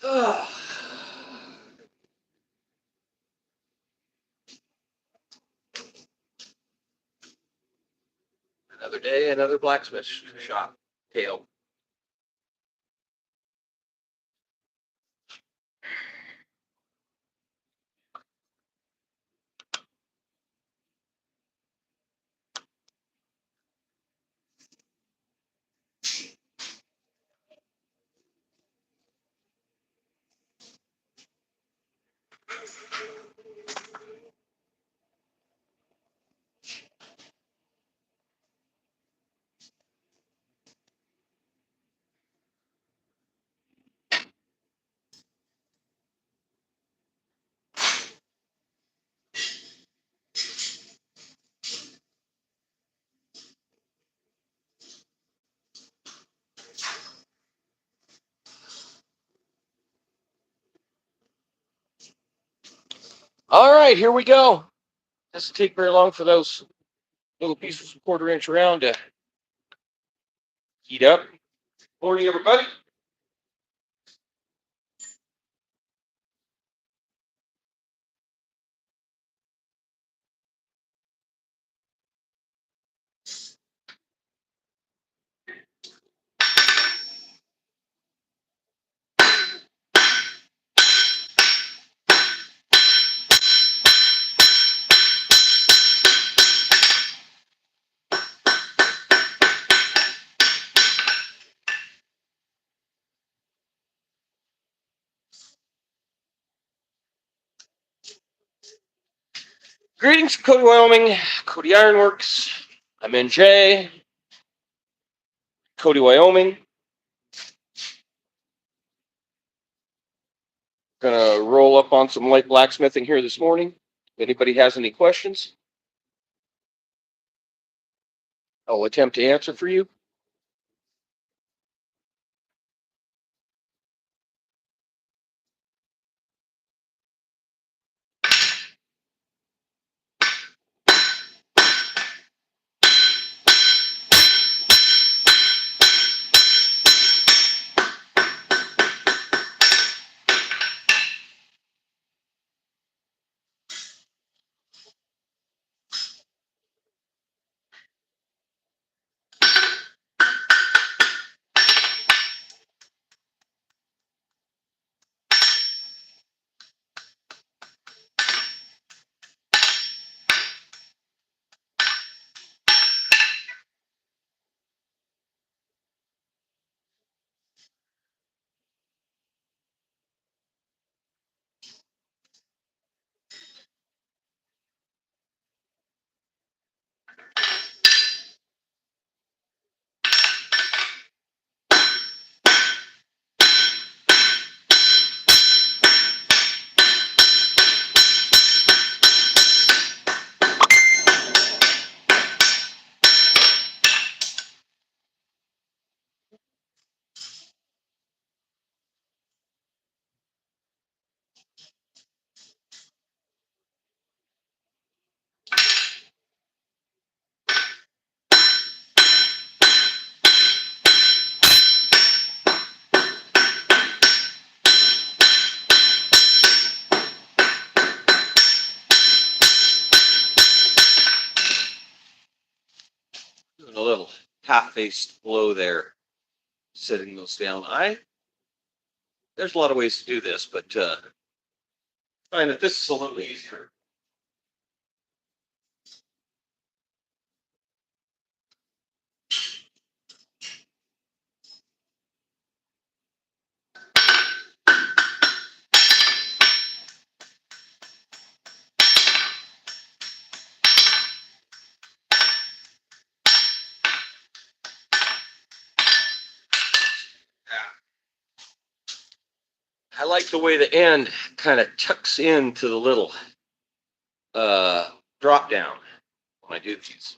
Ugh. Another day, another blacksmith shop tale. All right, here we go. Doesn't take very long for those little pieces of 1/4 inch round to heat up. Morning, everybody. Greetings from Cody, Wyoming. Cody Ironworks. I'm NJ. Cody, Wyoming. Gonna roll up on some light blacksmithing here this morning. If anybody has any questions, I'll attempt to answer for you. Doing a little half-faced blow there, setting those down. There's a lot of ways to do this, but I find that this is a little easier. I like the way the end kind of tucks into the little drop down when I do these.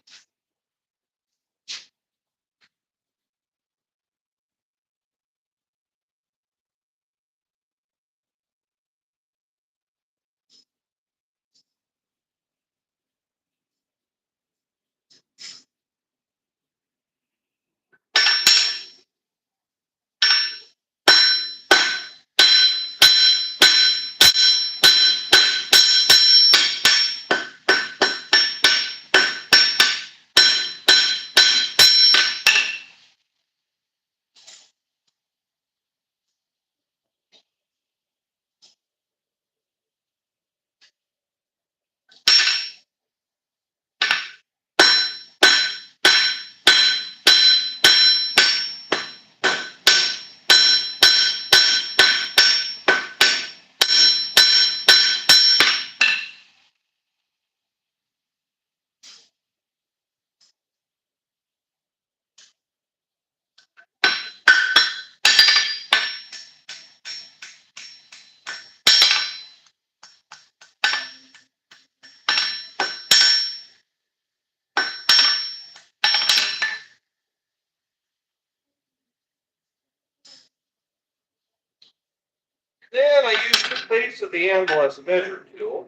Then I use the face of the anvil as a measure tool.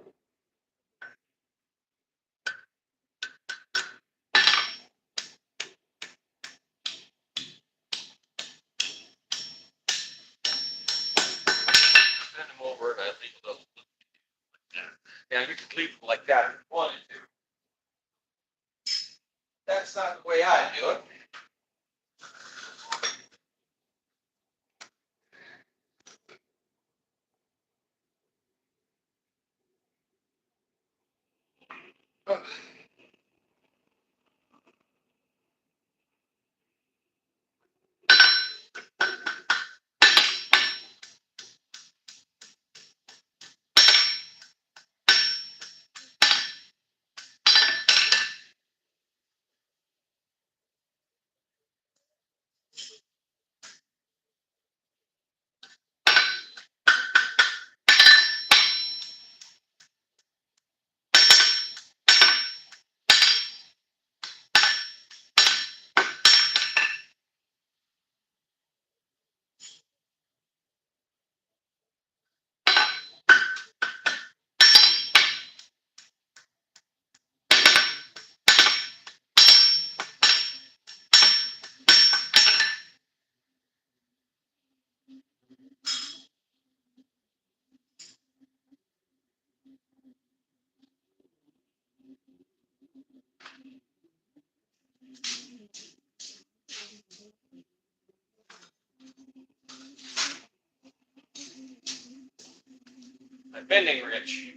Bend them over and I leave it like that. Now you can leave them like that if you wanted to. That's not the way I do it. My bending wrench.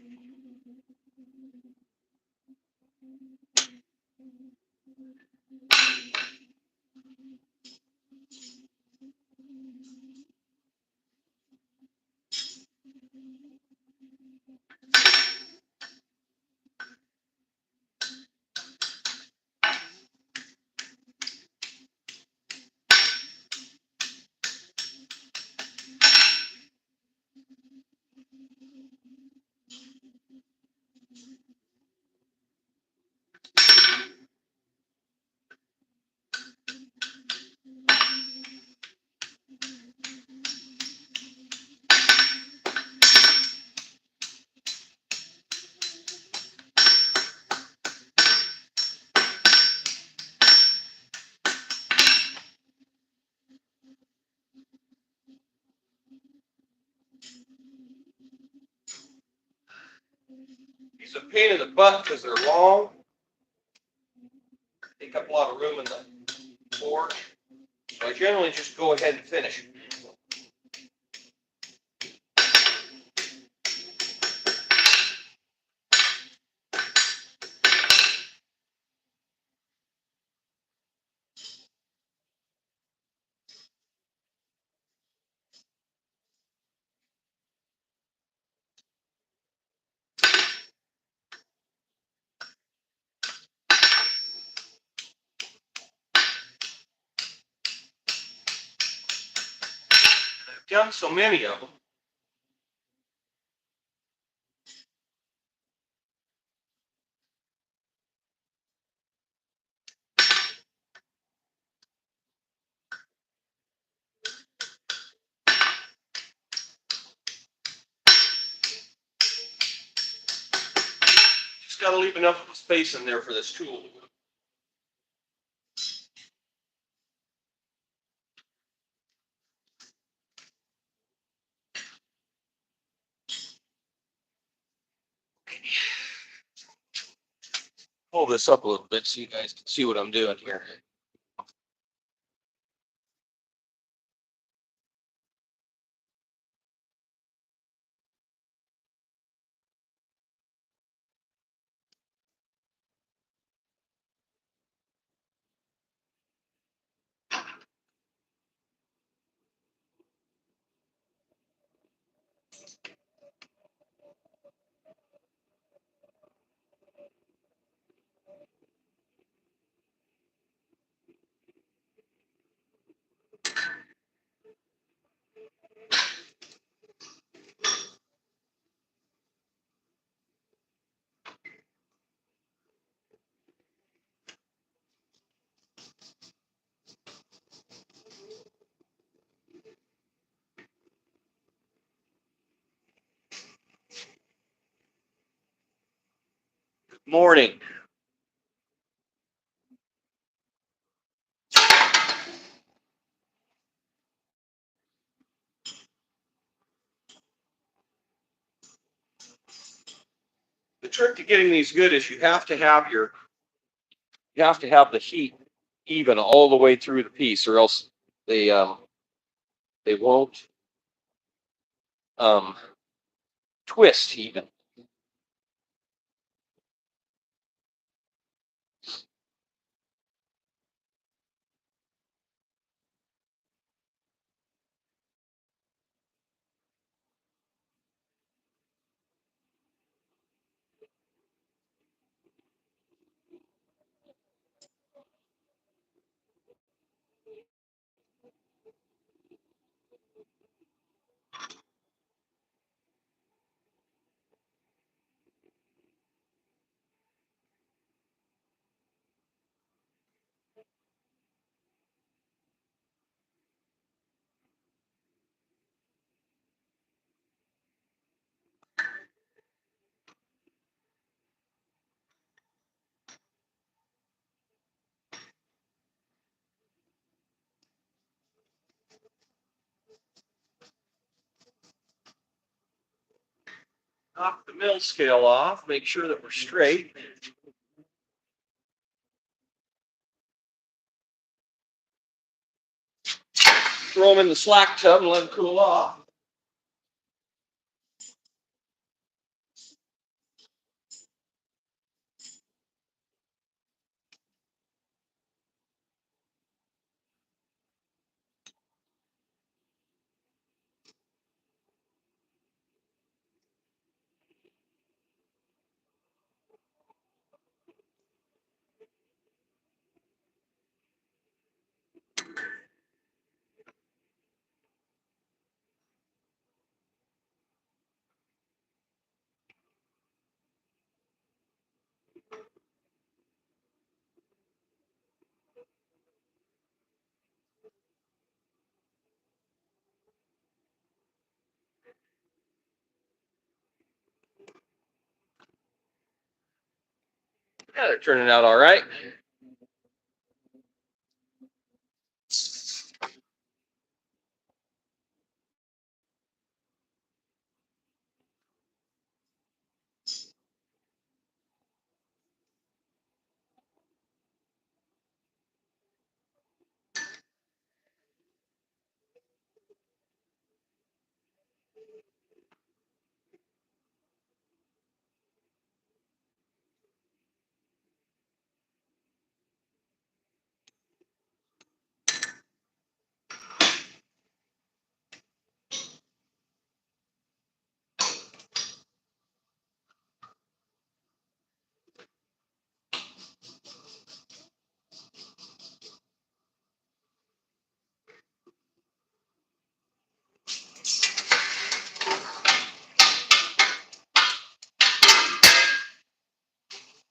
These are a pain in the butt because they're long, take up a lot of room in the forge. So I generally just go ahead and finish. I've done so many of them. Just got to leave enough of a space in there for this tool. Pull this up a little bit so you guys can see what I'm doing here. morning. The trick to getting these good is you have to have the heat even all the way through the piece, or else they won't um, twist even. Knock the mill scale off, make sure that we're straight. Throw them in the slack tub and let them cool off. Yeah, they're turning out all right.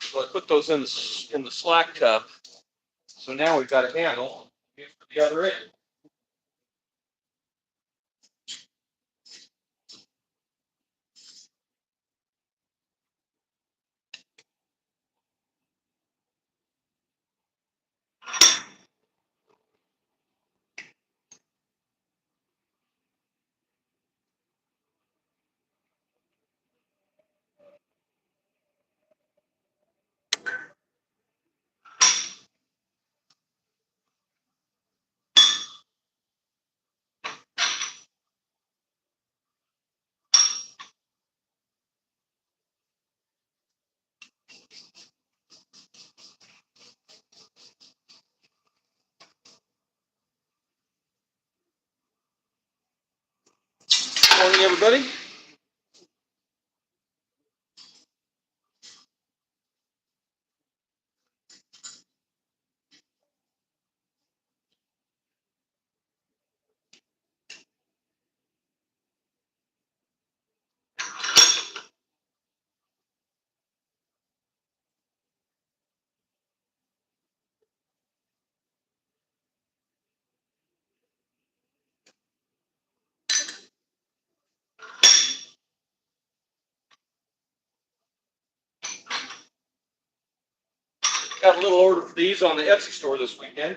So I put those in the slack tub. So now we've got a handle for the other end. Morning, everybody. Got a little order for these on the Etsy store this weekend.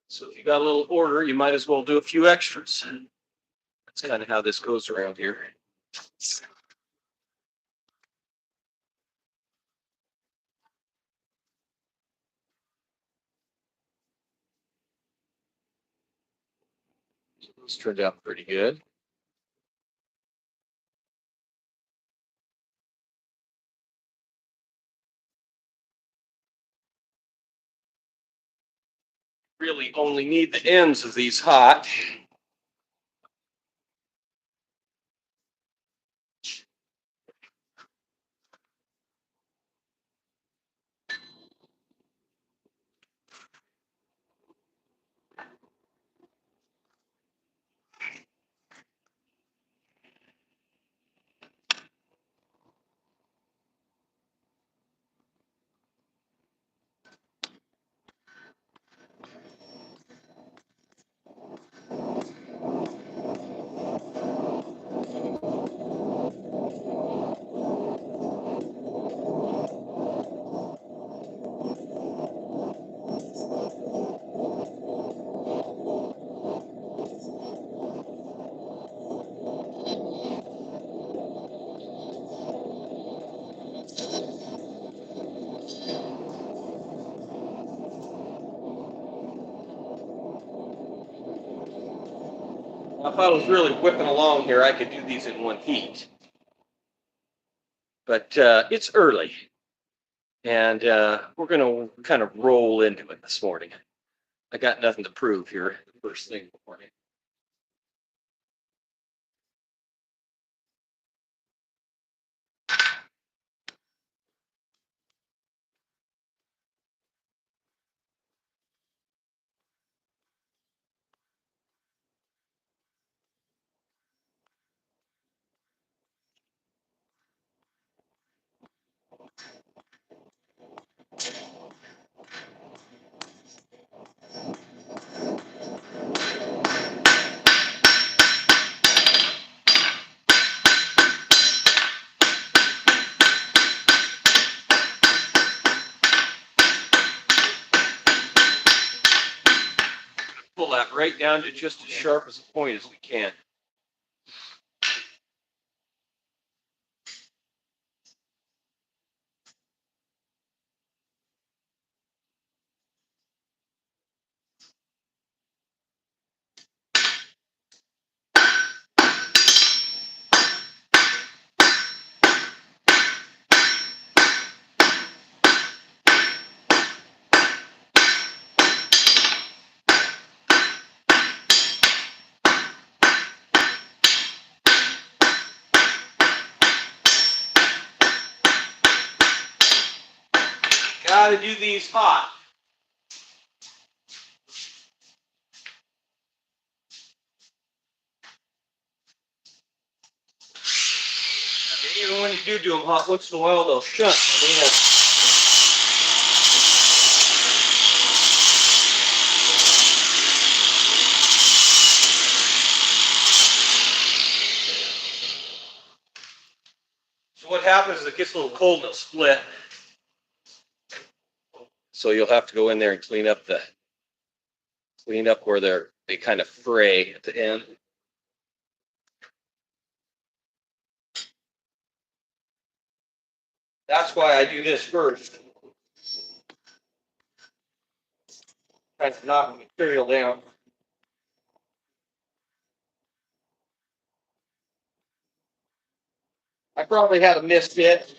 So if you got a little order, you might as well do a few extras. That's kind of how this goes around here. So this turned out pretty good. Really only need the ends of these hot. If I was really whipping along here, I could do these in one heat. But it's early, and we're going to kind of roll into it this morning. I got nothing to prove here first thing in the morning. Pull that right down to just as sharp as a point as we can. Gotta do these hot. Even when you do them hot, once in a while they'll shunt. So what happens is it gets a little cold and it'll split. So you'll have to go in there and clean up where they kind of fray at the end. That's why I do this first. Try to knock the material down. I probably had a misfit.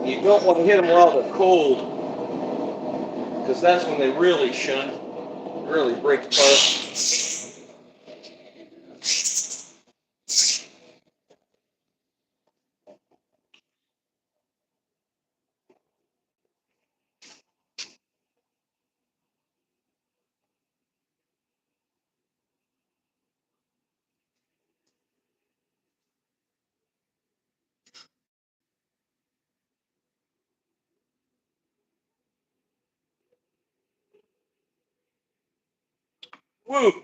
You don't want to hit them while they're cold, because that's when they really shunt, really break apart. Woo!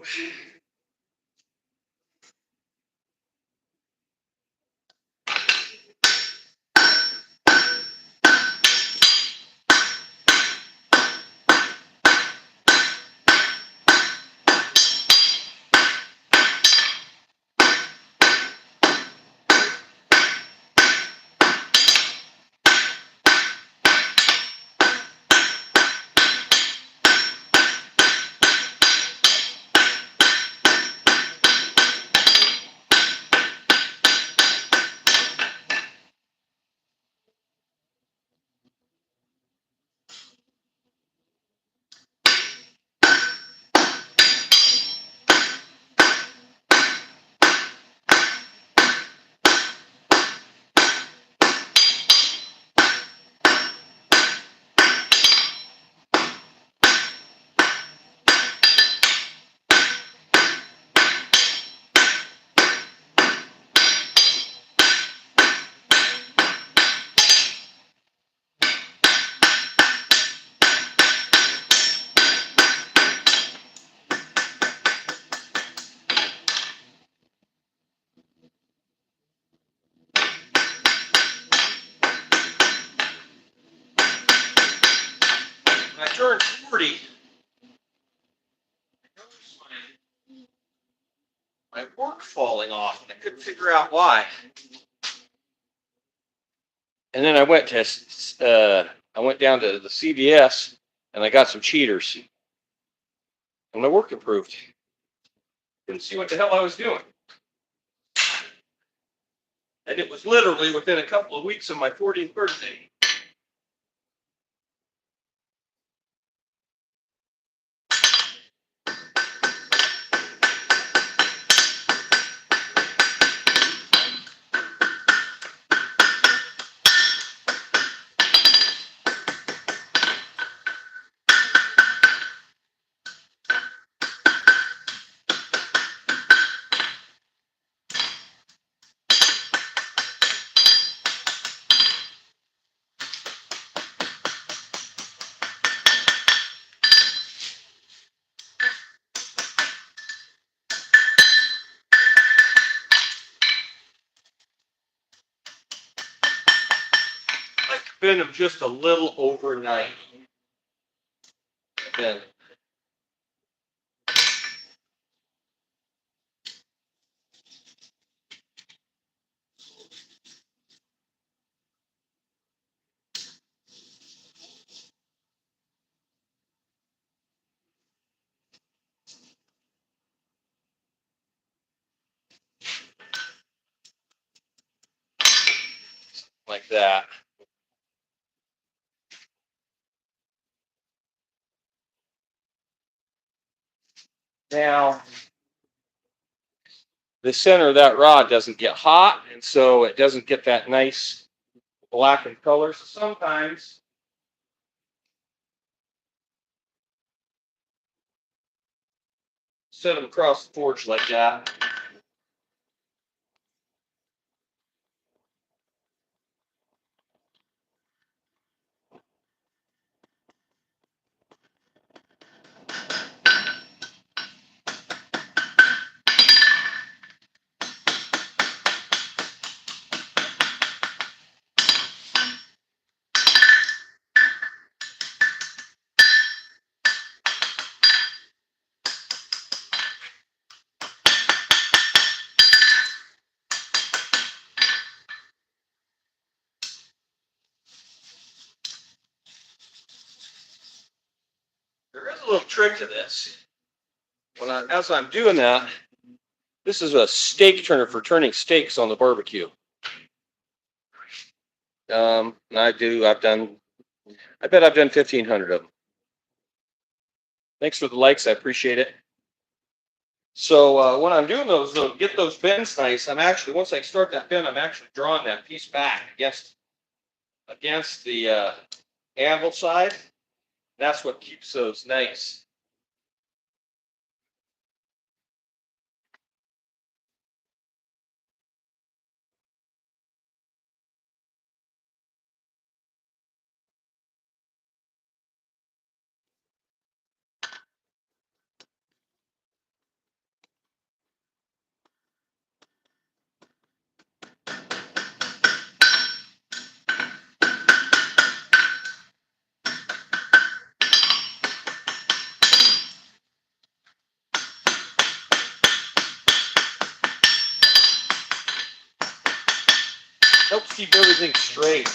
When I turned 40, I noticed my work falling off, and I couldn't figure out why. And then I went down to the CVS, and I got some cheaters, and my work improved. Couldn't see what the hell I was doing. And it was literally within a couple of weeks of my 40th birthday. I could bend them just a little overnight. Then like that. Now, the center of that rod doesn't get hot, and so it doesn't get that nice blackened color. So sometimes set them across the forge like that. There is a little trick to this. As I'm doing that, this is a steak turner for turning steaks on the barbecue. I bet I've done 1,500 of them. Thanks for the likes, I appreciate it. So when I'm doing those, get those bends nice, once I start that bend, I'm actually drawing that piece back against the anvil side. That's what keeps those nice. keep everything straight.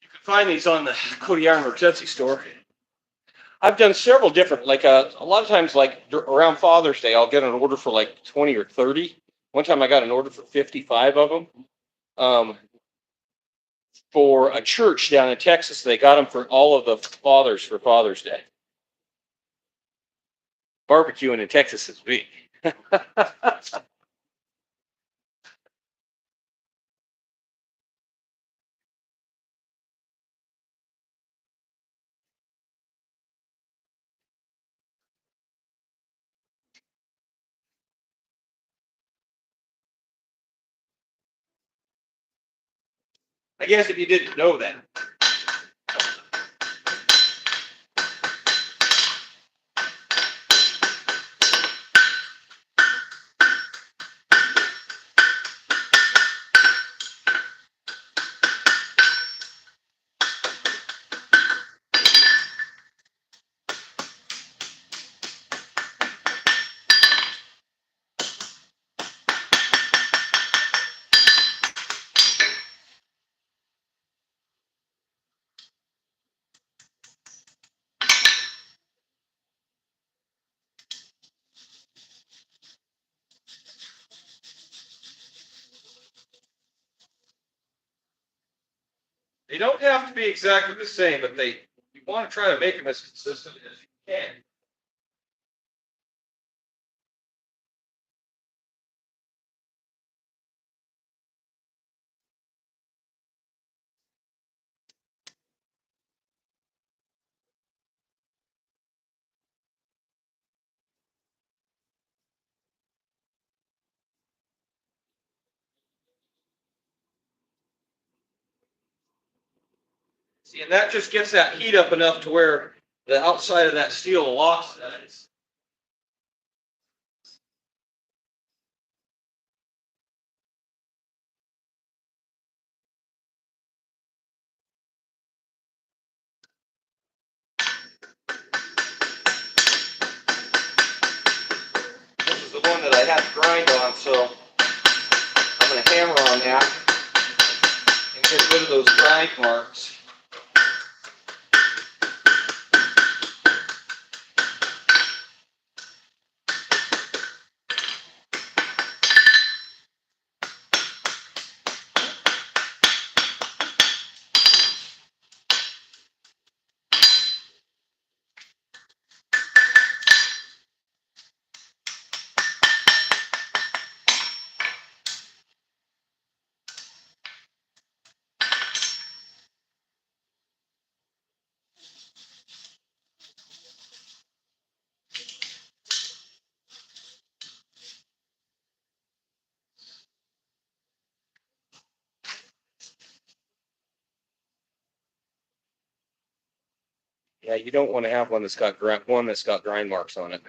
You can find these on the Cody Ironworks Etsy store. I've done several different, like a lot of times, like around Father's Day, I'll get an order for like 20 or 30. One time I got an order for 55 of them. For a church down in Texas. They got them for all of the fathers for Father's Day. Barbecuing in Texas is big. I guess if you didn't know that. They don't have to be exactly the same, but you want to try to make them as consistent as you can. See, and that just gets that heat up enough to where the outside of that steel locks that. This is the one that I had to grind on, so I'm going to hammer on that and get rid of those grind marks. Yeah, you don't want to have one that's got grind marks on it.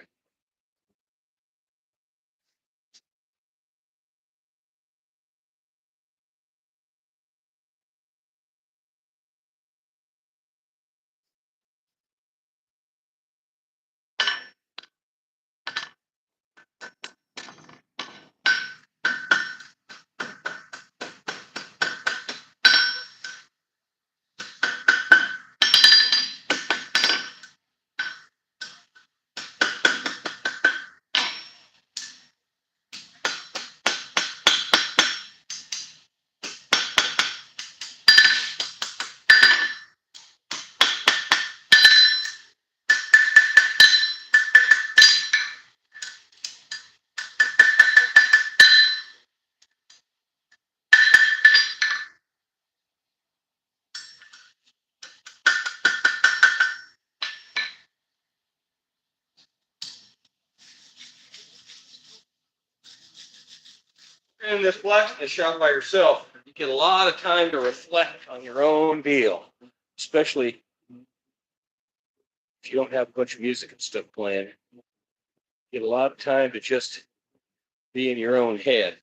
In this blacksmith shop by yourself, you get a lot of time to reflect on your own deal, especially if you don't have a bunch of music and stuff playing. You get a lot of time to just be in your own head.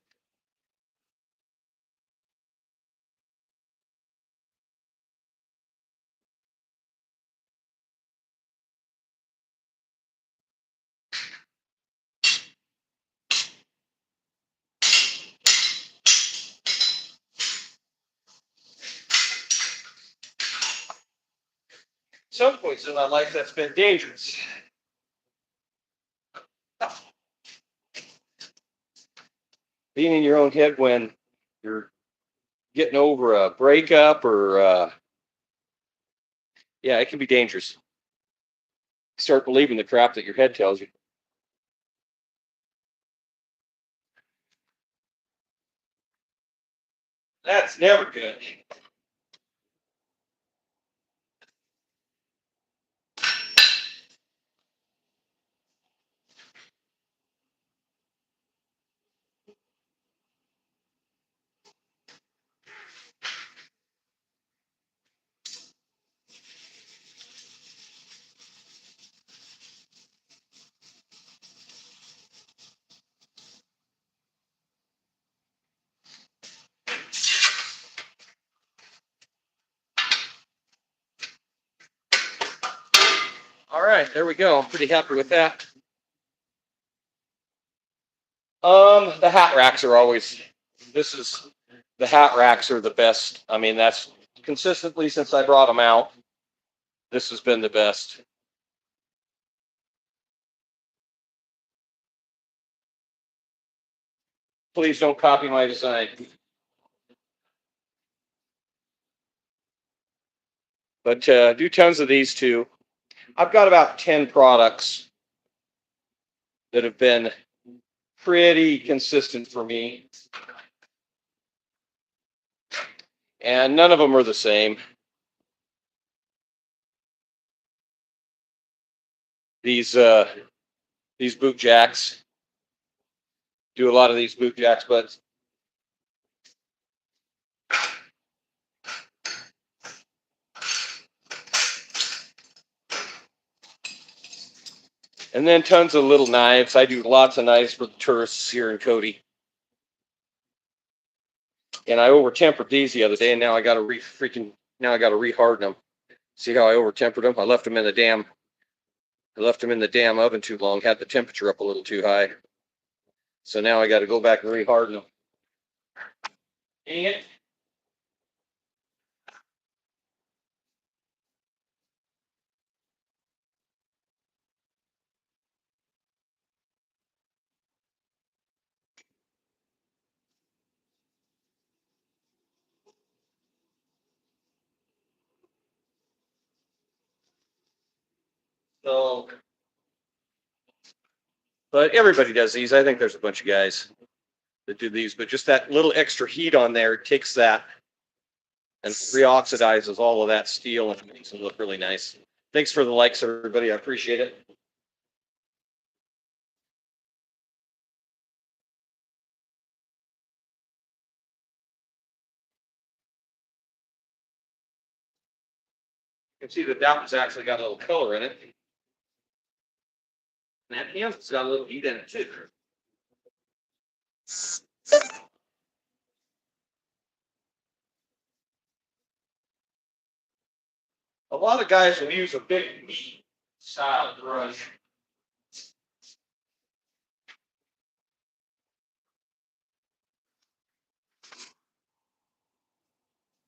some points in my life that's been dangerous. Being in your own head when you're getting over a breakup or yeah, it can be dangerous. Start believing the crap that your head tells you. That's never good. All right, there we go. I'm pretty happy with that. The hat racks are always, the hat racks are the best. I mean, that's consistently since I brought them out. This has been the best. Please don't copy my design. But do tons of these too. I've got about 10 products that have been pretty consistent for me. And none of them are the same. These boot jacks. Do a lot of these boot jacks, but and then tons of little knives. I do lots of knives for the tourists here in Cody. And I over tempered these the other day, and now I got to reharden them. See how I over tempered them? I left them in the damn oven too long. Had the temperature up a little too high. So now I got to go back and reharden them. Dang it. So, but everybody does these. I think there's a bunch of guys that do these, but just that little extra heat on there takes that and reoxidizes all of that steel and makes them look really nice. Thanks for the likes, everybody. I appreciate it. You can see that one's actually got a little color in it. And that hand's got a little heat in it too. A lot of guys will use a big meat style brush.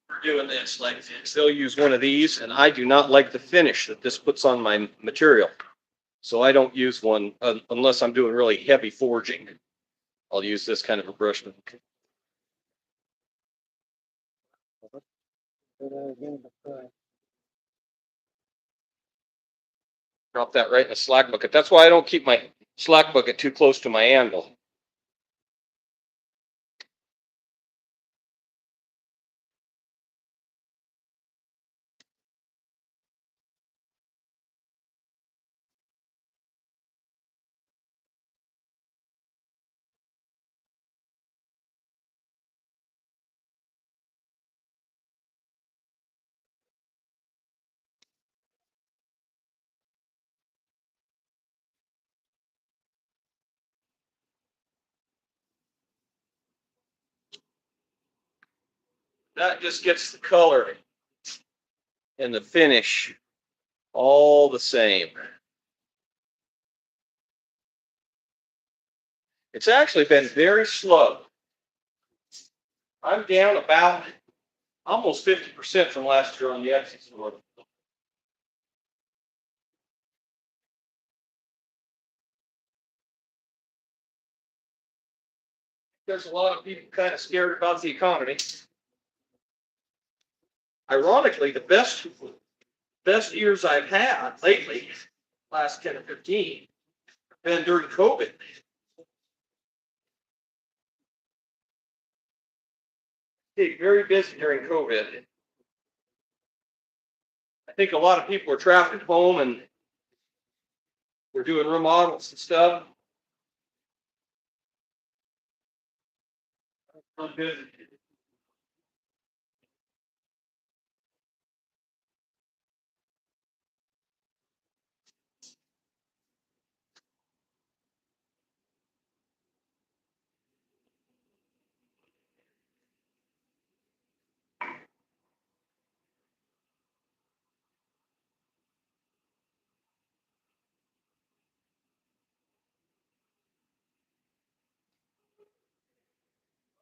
For doing this, like they'll use one of these, and I do not like the finish that this puts on my material. So I don't use one unless I'm doing really heavy forging. I'll use this kind of a brush. Drop that right in the slack bucket. That's why I don't keep my slack bucket too close to my anvil. That just gets the color and the finish all the same. It's actually been very slow. I'm down about almost 50% from last year on the Etsy store. There's a lot of people kind of scared about the economy. Ironically, the best years I've had lately, last 10 or 15, have been during COVID. Stayed very busy during COVID. I think a lot of people are trapped at home and we're doing remodels and stuff. I'm good.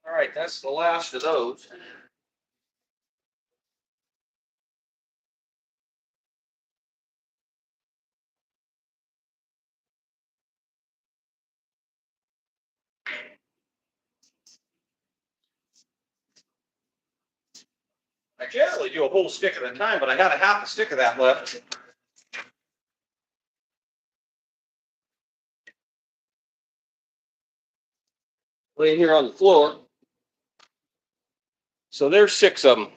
All right, that's the last of those. I generally do a whole stick at a time, but I got a half a stick of that left. Laying here on the floor. So there's 6 of them.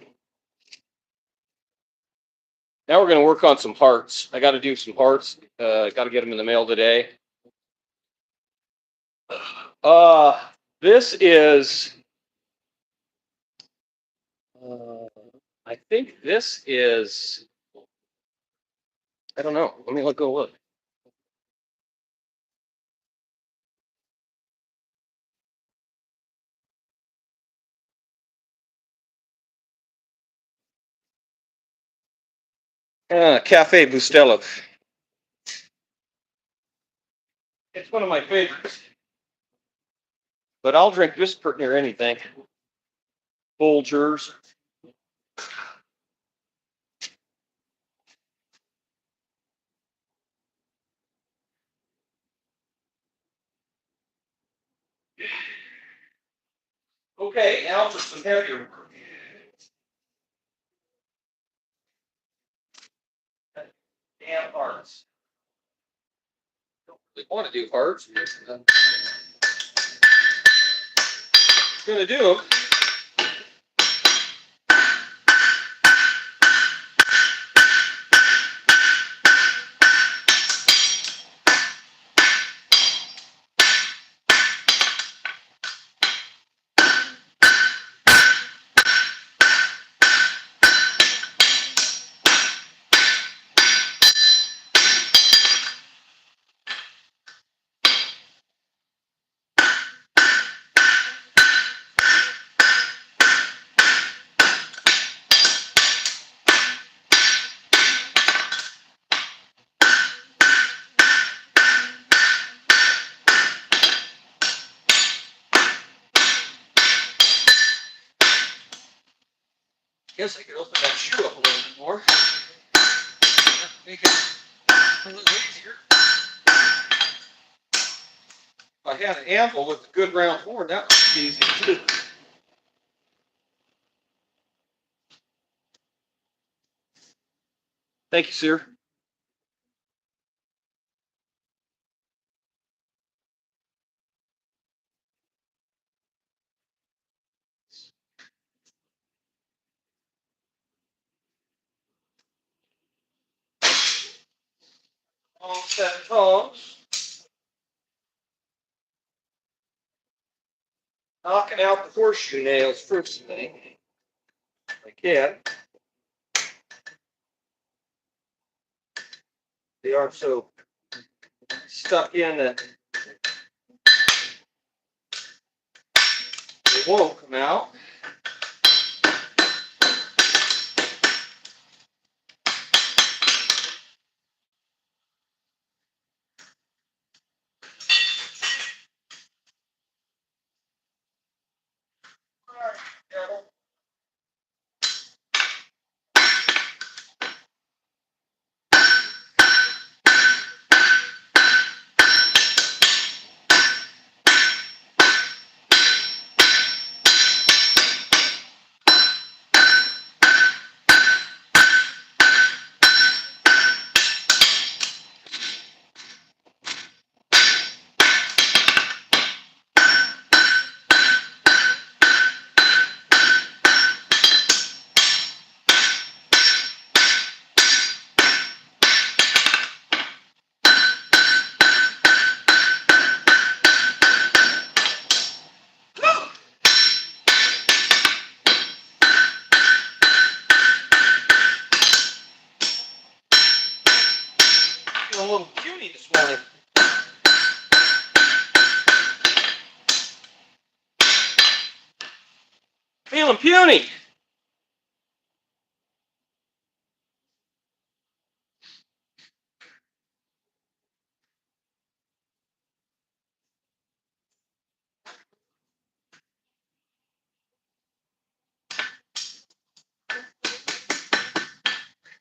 Now we're going to work on some parts. I got to do some parts. Got to get them in the mail today. This is, I think this is, I don't know. Let me go look. Cafe Bustelo. It's one of my favorites. But I'll drink this pretty near anything. Folgers. Okay, now for some heavier work. Damn parts. Don't really want to do parts. Gonna do them. Guess I could open that shoe up a little bit more. Make it a little easier. If I had an anvil with a good round horn, that would be easy too. Thank you, sir. All set tongs. Knocking out the horseshoe nails first thing. I can. They aren't so stuck in that they won't come out. feeling puny.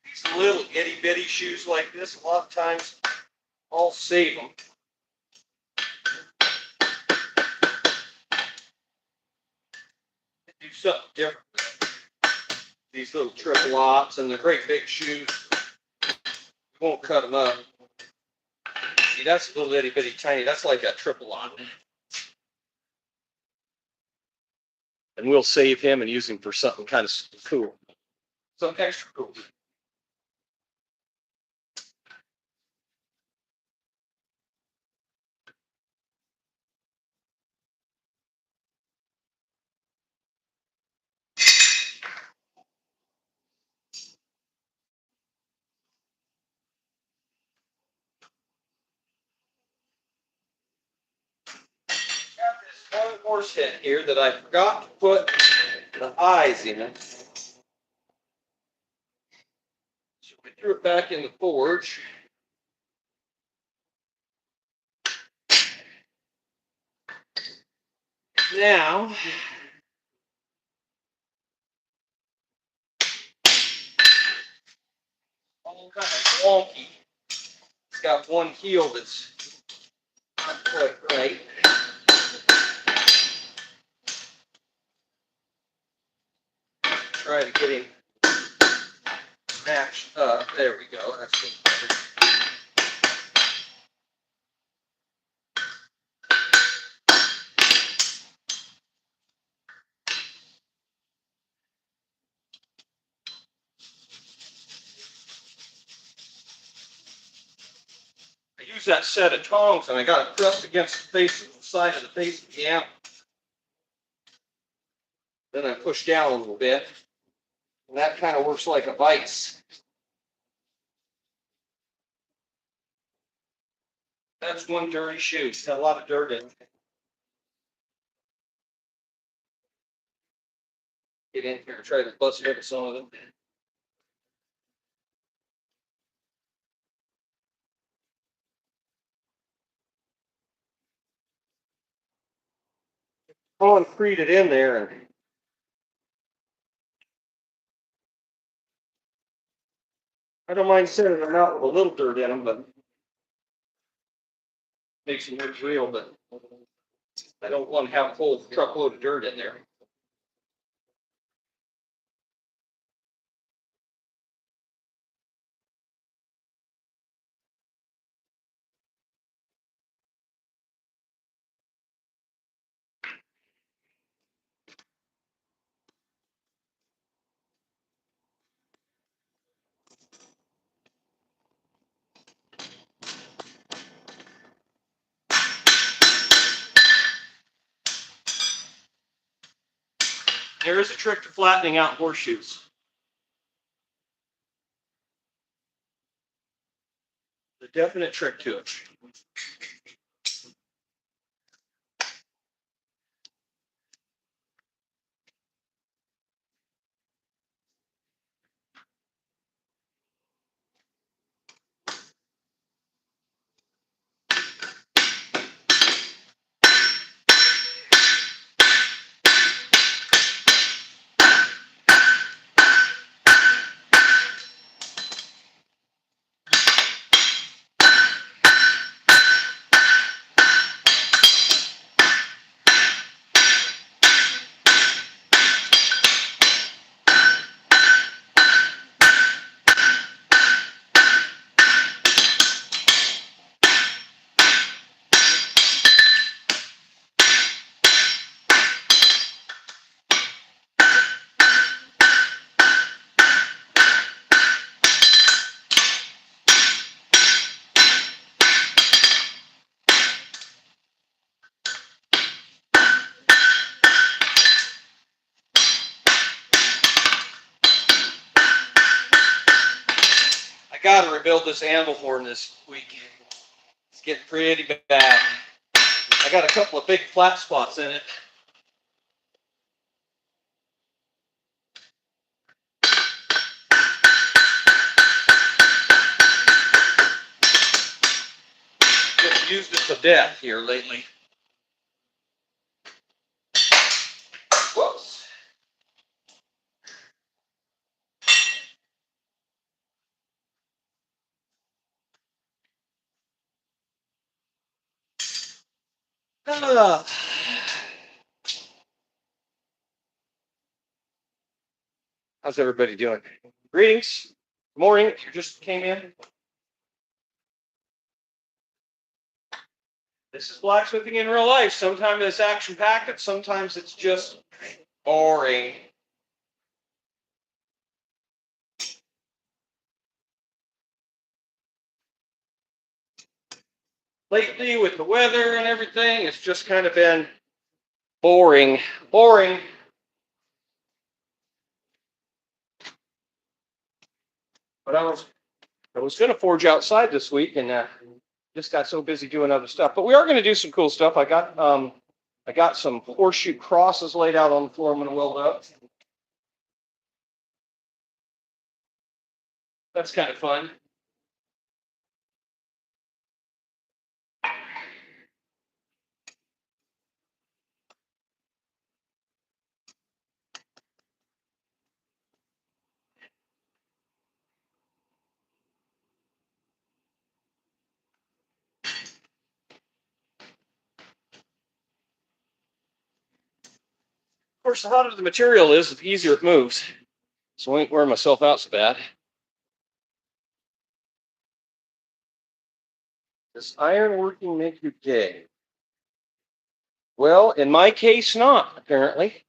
These little itty bitty shoes like this, a lot of times I'll save them. Do something different. These little triple aughts and the great big shoes. You won't cut them up. See, that's a little itty bitty tiny. That's like a triple aught. And we'll save him and use him for something kind of cool. Something extra cool. Got this one horse head here that I forgot to put the eyes in. So we threw it back in the forge. Now, all kind of wonky. It's got one heel that's not quite right. Try to get him matched up. There we go. That's better. I use that set of tongs and I got it pressed against the side of the face of the amp. Then I push down a little bit. And that kind of works like a vise. That's one dirty shoe. It's got a lot of dirt in it. Get in here and try to bust up some of them. Concrete it in there. And I don't mind sending them out with a little dirt in them, but makes them look real. But I don't want to have a whole truckload of dirt in there. There is a trick to flattening out horseshoes. There's a definite trick to it. I got to rebuild this anvil horn this week. It's getting pretty bad. I got a couple of big flat spots in it. used it to death here lately. Whoops. Ah. How's everybody doing? Greetings. Good morning. If you just came in. This is blacksmithing in real life. Sometimes it's action-packed, and sometimes it's just boring. Lately, with the weather and everything, it's just kind of been boring. Boring. But I was going to forge outside this week, and just got so busy doing other stuff. But we are going to do some cool stuff. I got some horseshoe crosses laid out on the floor. I'm going to weld up. That's kind of fun. Of course, the hotter the material is, the easier it moves. So I ain't wearing myself out so bad. Does iron working make you gay? Well, in my case, not, apparently.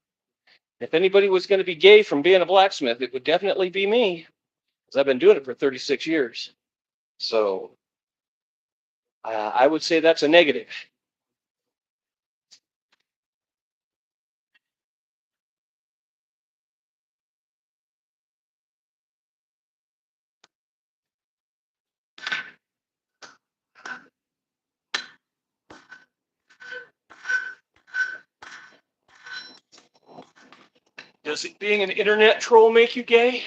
If anybody was going to be gay from being a blacksmith, it would definitely be me, because I've been doing it for 36 years. So I would say that's a negative. Does it being an internet troll make you gay?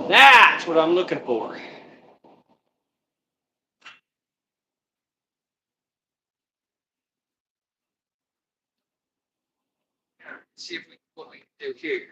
That's what I'm looking for. Let's see if what we can do here.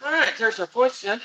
All right, there's our points then.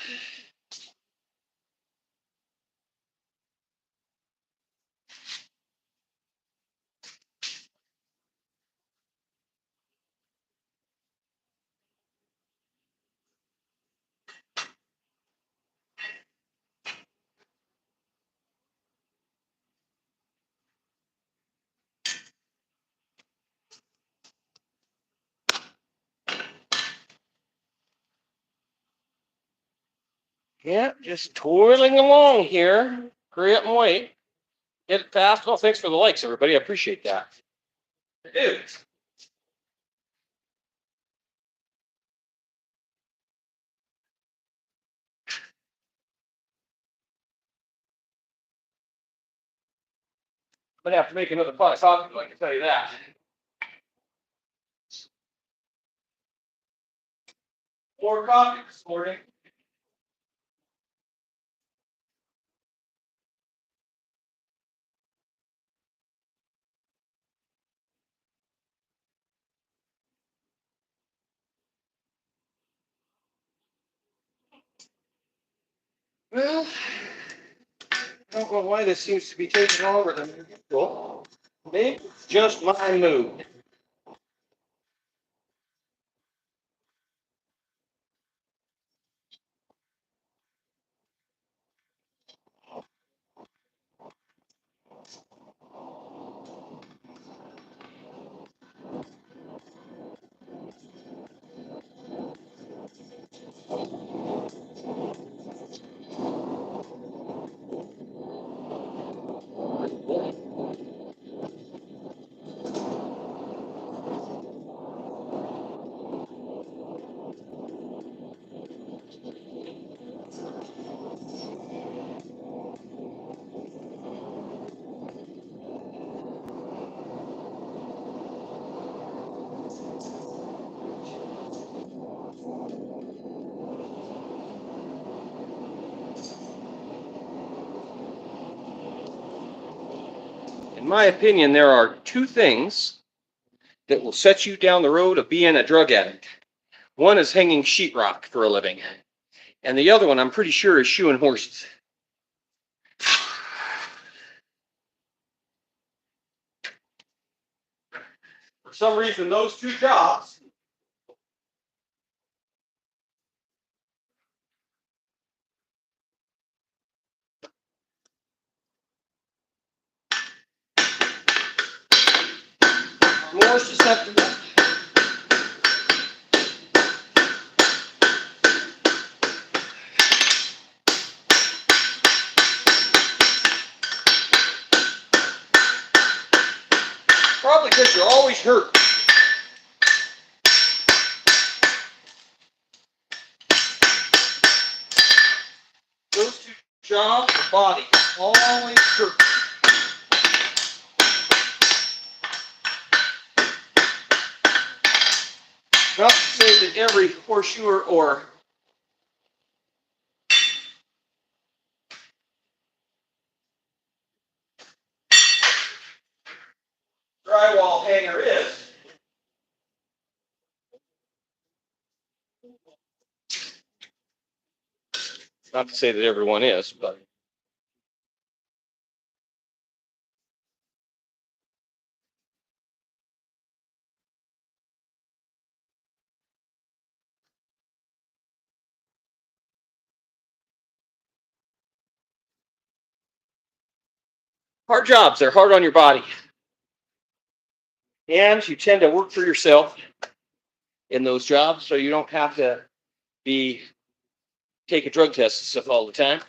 Yeah, just twirling along here. Hurry up and wait. Get it fast. Well, thanks for the likes, everybody. I appreciate that. Dude. I'm gonna have to make another pot of coffee, I can tell you that. More coffee this morning. Well, I don't know why this seems to be taking longer than usual. Maybe it's just my mood. In my opinion, there are two things that will set you down the road of being a drug addict. One is hanging sheetrock for a living, and the other one, I'm pretty sure, is shoeing horses. For some reason, those two jobs are more susceptible. Probably because you're always hurt. Those two jobs, the body, always hurt. Not to say that every horseshoer or drywall hanger is. Not to say that everyone is, but hard jobs, they're hard on your body. And you tend to work for yourself in those jobs, so you don't have to be take a drug test and stuff all the time.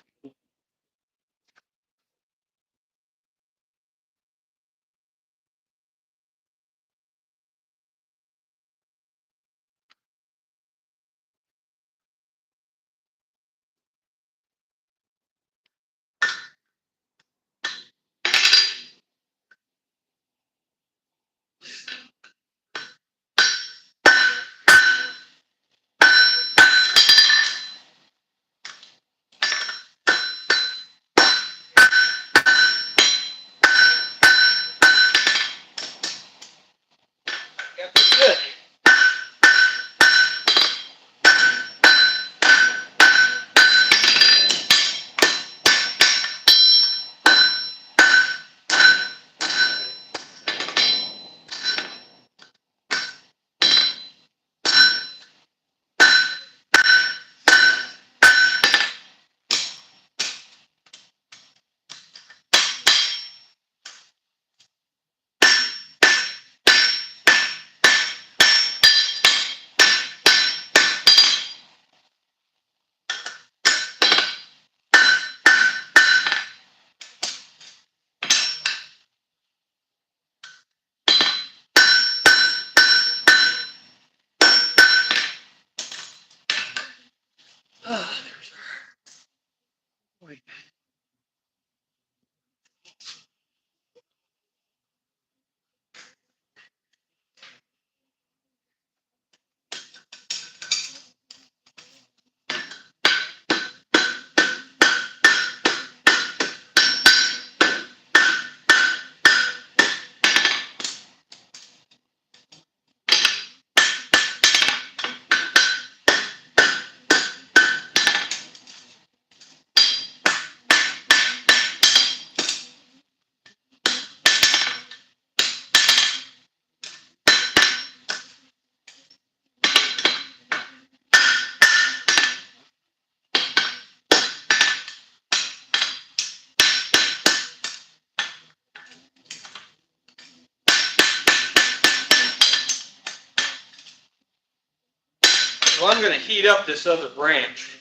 So I'm going to heat up this other branch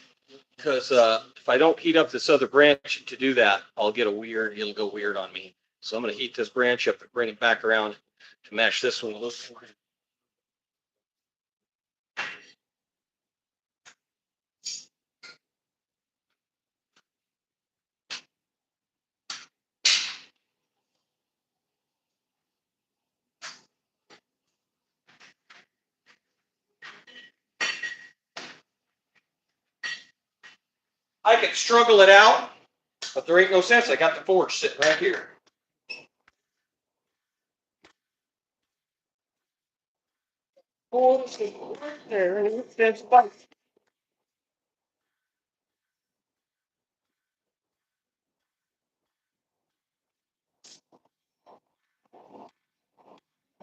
because if I don't heat up this other branch to do that, I'll get it'll go weird on me. So I'm going to heat this branch up and bring it back around to match this one. I could struggle it out, but there ain't no sense. I got the forge sitting right here. Forge right there, and it stands by.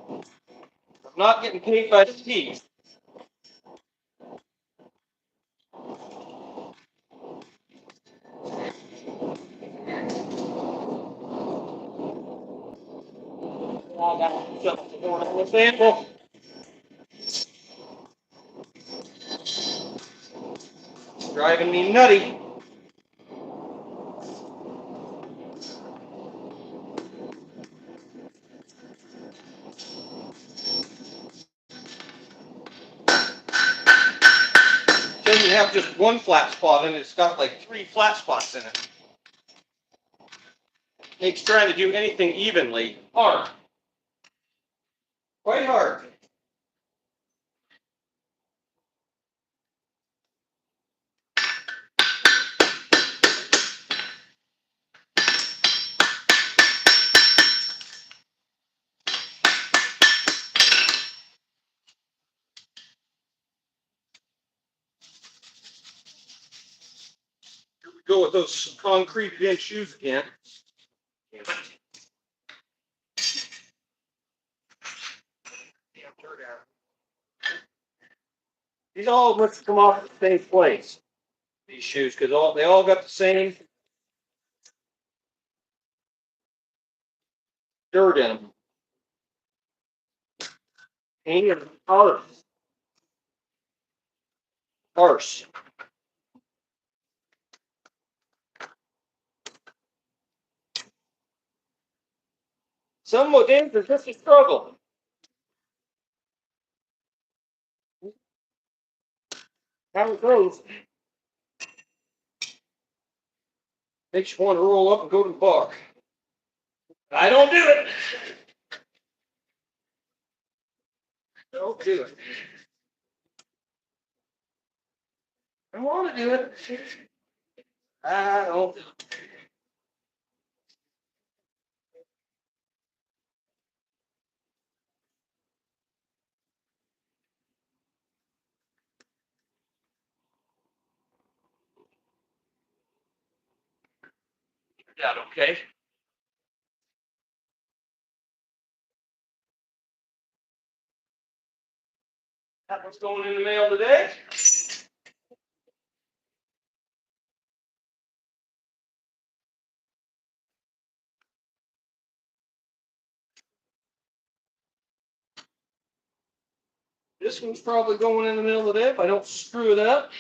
I'm not getting paid by the piece. I got something going on with that. Well, it's driving me nutty. It doesn't have just one flat spot in it, it's got like 3 flat spots in it. Makes trying to do anything evenly hard. Quite hard. Here we go with those concrete in shoes again. These all must come off the same place. These shoes, because they all got the same dirt in them. And arse. Some days are just a struggle. How it goes. Makes you want to roll up and go to the bar. I don't do it. Don't do it. I want to do it. I don't do it. That okay? That one's going in the mail today. This one's probably going in the mail today if I don't screw it up.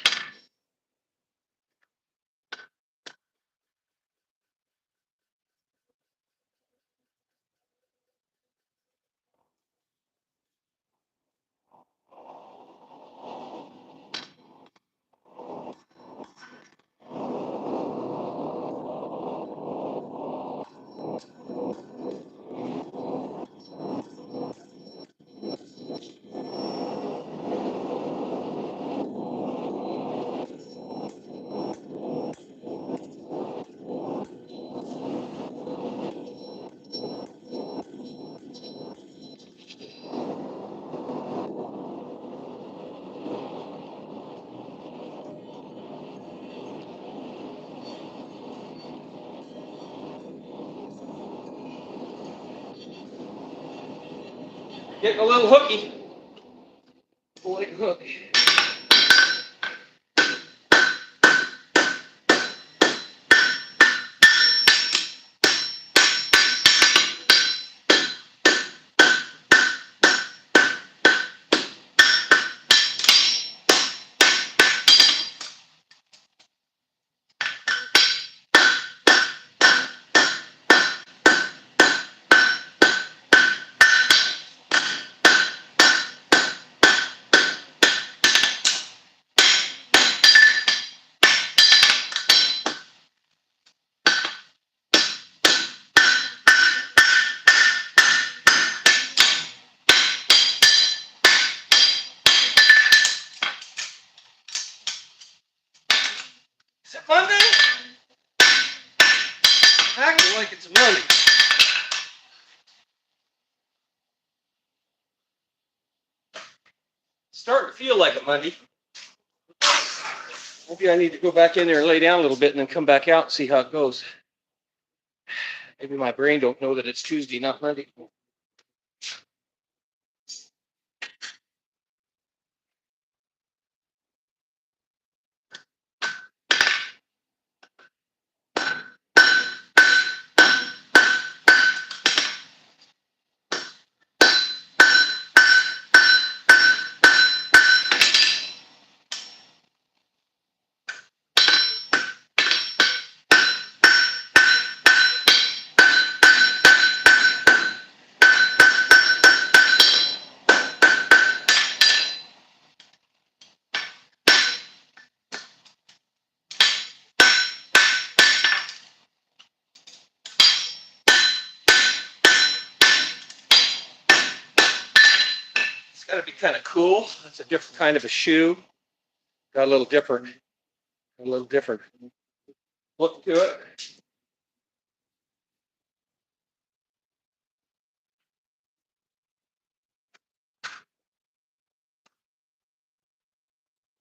Getting a little hooky. Boy, hook. Monday? Acting like it's Monday. Starting to feel like a Monday. Maybe I need to go back in there and lay down a little bit and then come back out and see how it goes. Maybe my brain don't know that it's Tuesday, not Monday. It's got to be kind of cool. That's a different kind of a shoe. Got a little different look to it.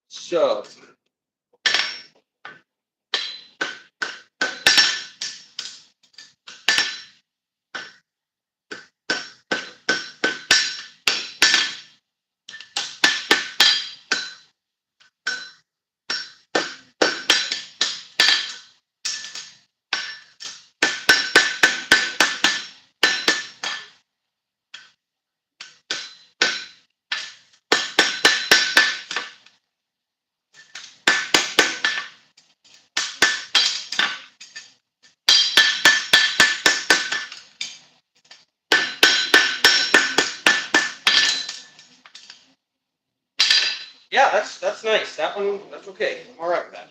So, yeah, that's nice. That one, that's okay. I'm all right with that.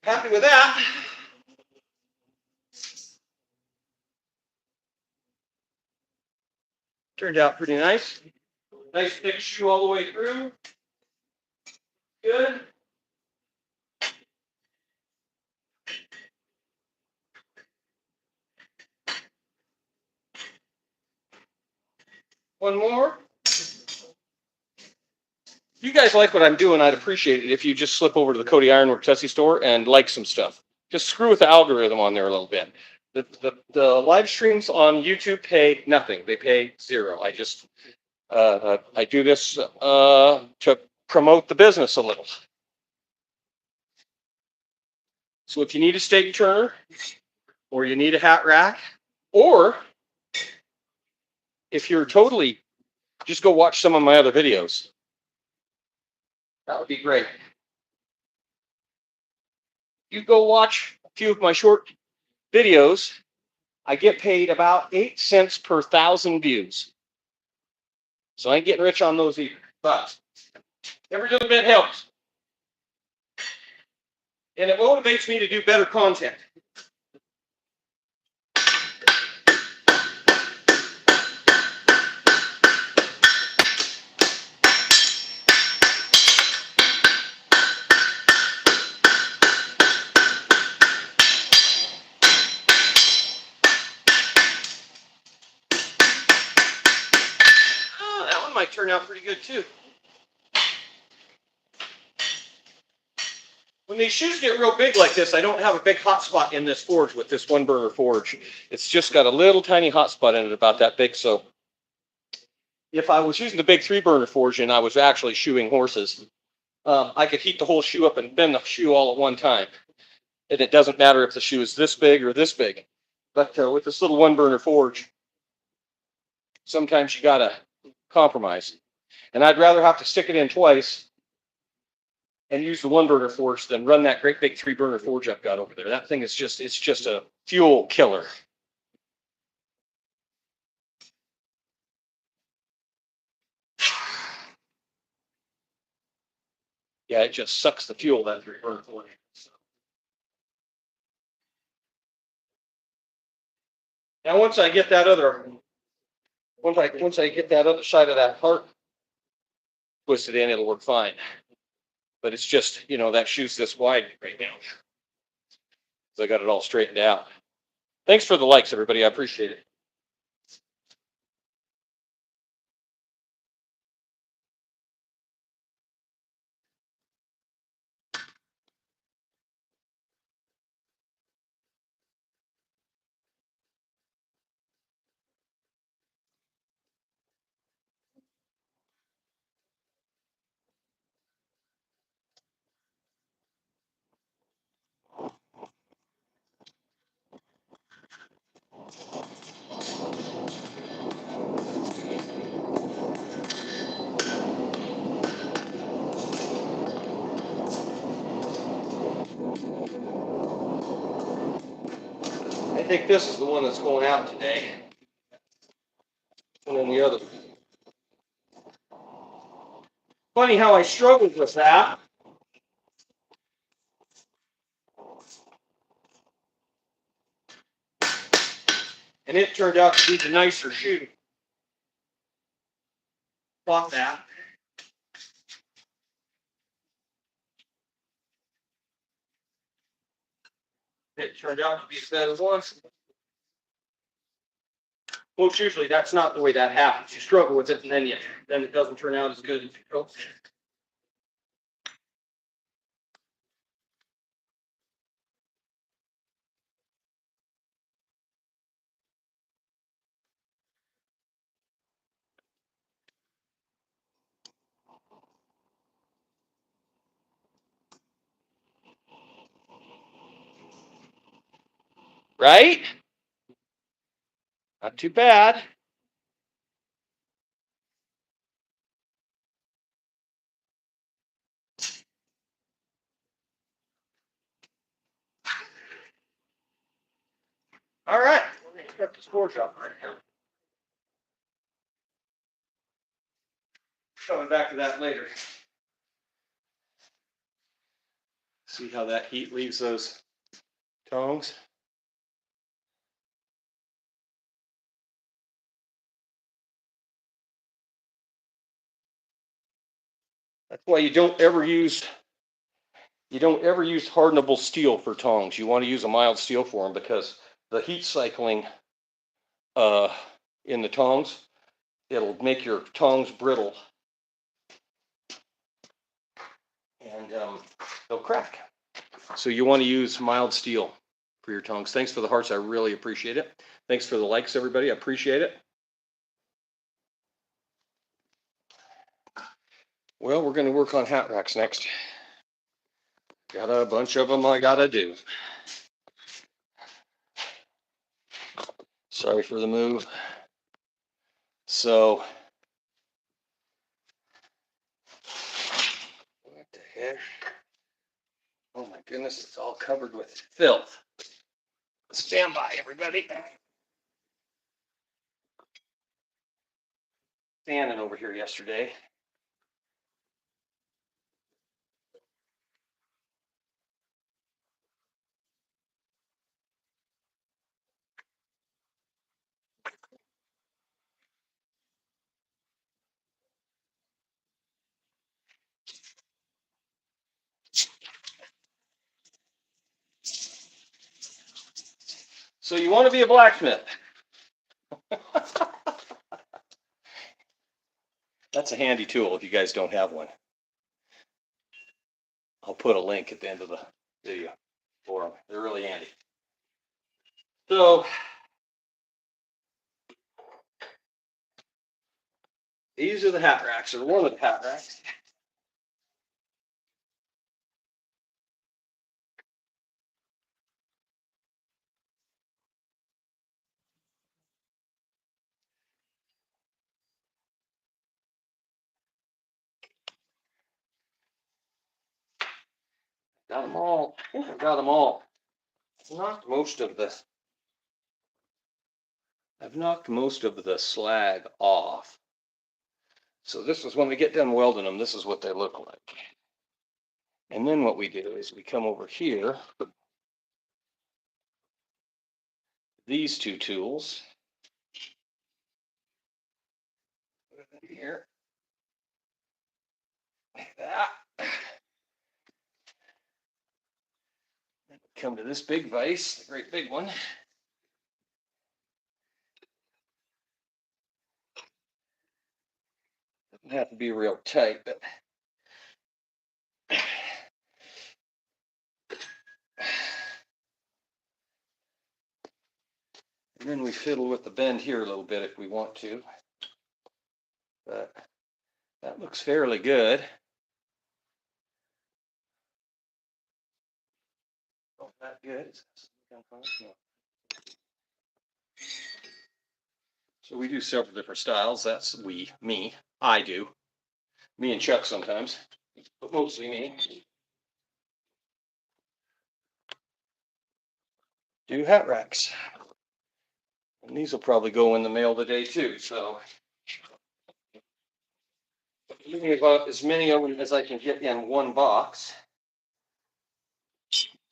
Happy with that. Turned out pretty nice. Nice thick shoe all the way through. Good. One more. If you guys like what I'm doing, I'd appreciate it if you just slip over to the Cody Ironworks Etsy store and like some stuff. Just screw with the algorithm on there a little bit. The live streams on YouTube pay nothing. They pay zero. I do this to promote the business a little. So if you need a steak turner, or you need a hat rack, or if you're totally, just go watch some of my other videos. That would be great. You go watch a few of my short videos. I get paid about 8 cents per 1,000 views. So I ain't getting rich on those either. But every little bit helps. And it motivates me to do better content. Oh, that one might turn out pretty good too. When these shoes get real big like this, I don't have a big hot spot in this forge with this one burner forge. It's just got a little tiny hot spot in it about that big. So if I was using the big 3-burner forge and I was actually shoeing horses, I could heat the whole shoe up and bend the shoe all at one time. And it doesn't matter if the shoe is this big or this big. But with this little 1-burner forge, sometimes you gotta compromise. And I'd rather have to stick it in twice and use the 1-burner forge than run that great big 3-burner forge I've got over there. That thing is just, it's just a fuel killer. Yeah, it just sucks the fuel that you're burning away. So. Now, once I get that other side of that part twisted in, it'll work fine. But it's just, that shoe's this wide right now. So I got it all straightened out. Thanks for the likes, everybody. I appreciate it. I think this is the one that's going out today. And then the other. Funny how I struggled with that. And it turned out to be the nicer shoe. Bought that. It turned out to be the better one. Most usually that's not the way that happens. You struggle with it and then it doesn't turn out as good as you hope. Right? Not too bad. All right. We're going to start the score drop right now. Coming back to that later. See how that heat leaves those tongs? That's why you don't ever use hardenable steel for tongs. You want to use a mild steel for them because the heat cycling in the tongs, it'll make your tongs brittle and they'll crack. So you want to use mild steel for your tongs. Thanks for the hearts. I really appreciate it. Thanks for the likes, everybody. I appreciate it. Well, we're going to work on hat racks next. Got a bunch of them I got to do. Sorry for the move. So, what the heck? Oh my goodness, it's all covered with filth. Stand by, everybody. Standing over here yesterday. So you want to be a blacksmith? That's a handy tool if you guys don't have one. I'll put a link at the end of the video for them. They're really handy. So these are the hat racks, or one of the hat racks. Got them all. I think I've got them all. I've knocked most of the slag off. So this is when we get done welding them, this is what they look like. And then what we do is we come over here, these two tools, here, like that. Come to this big vise, the great big one. Doesn't have to be real tight, but and then we fiddle with the bend here a little bit if we want to. But that looks fairly good. Not that good. So we do several different styles. That's me. I do. Me and Chuck sometimes, but mostly me. Do hat racks. And these will probably go in the mail today too. So looking about as many of them as I can get in one box.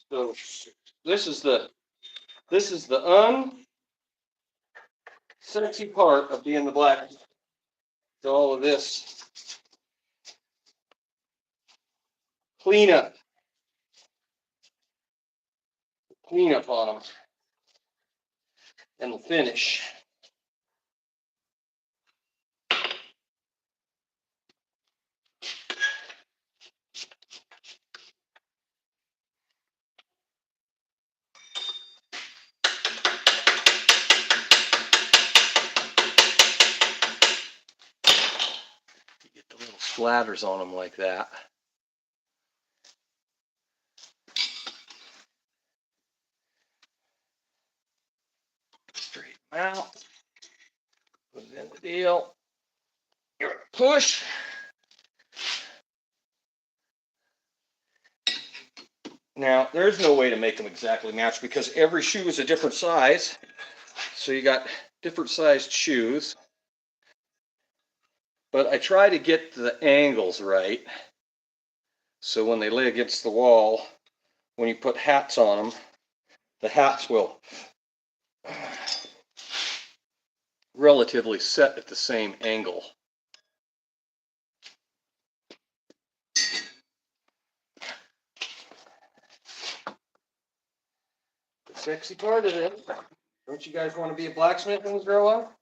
So this is the unsexy part of being the blacksmith. So all of this cleanup on them and the finish. Get the little splatters on them like that. Straighten them out. Put it in the deal. You're gonna push. Now, there's no way to make them exactly match because every shoe is a different size. So you got different sized shoes. But I try to get the angles right. So when they lay against the wall, when you put hats on them, the hats will relatively set at the same angle. The sexy part of it, don't you guys want to be a blacksmith when you grow up?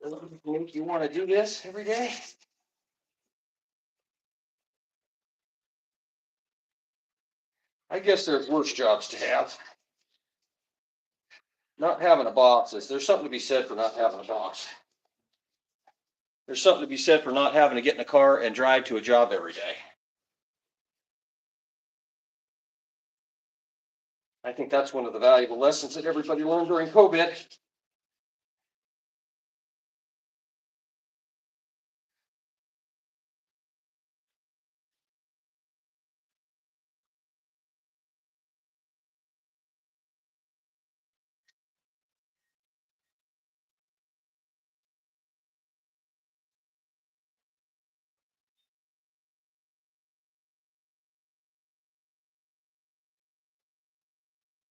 Doesn't make you want to do this every day? I guess there's worse jobs to have. Not having a boss there's something to be said for not having a boss. There's something to be said for not having to get in a car and drive to a job every day. I think that's one of the valuable lessons that everybody learned during COVID.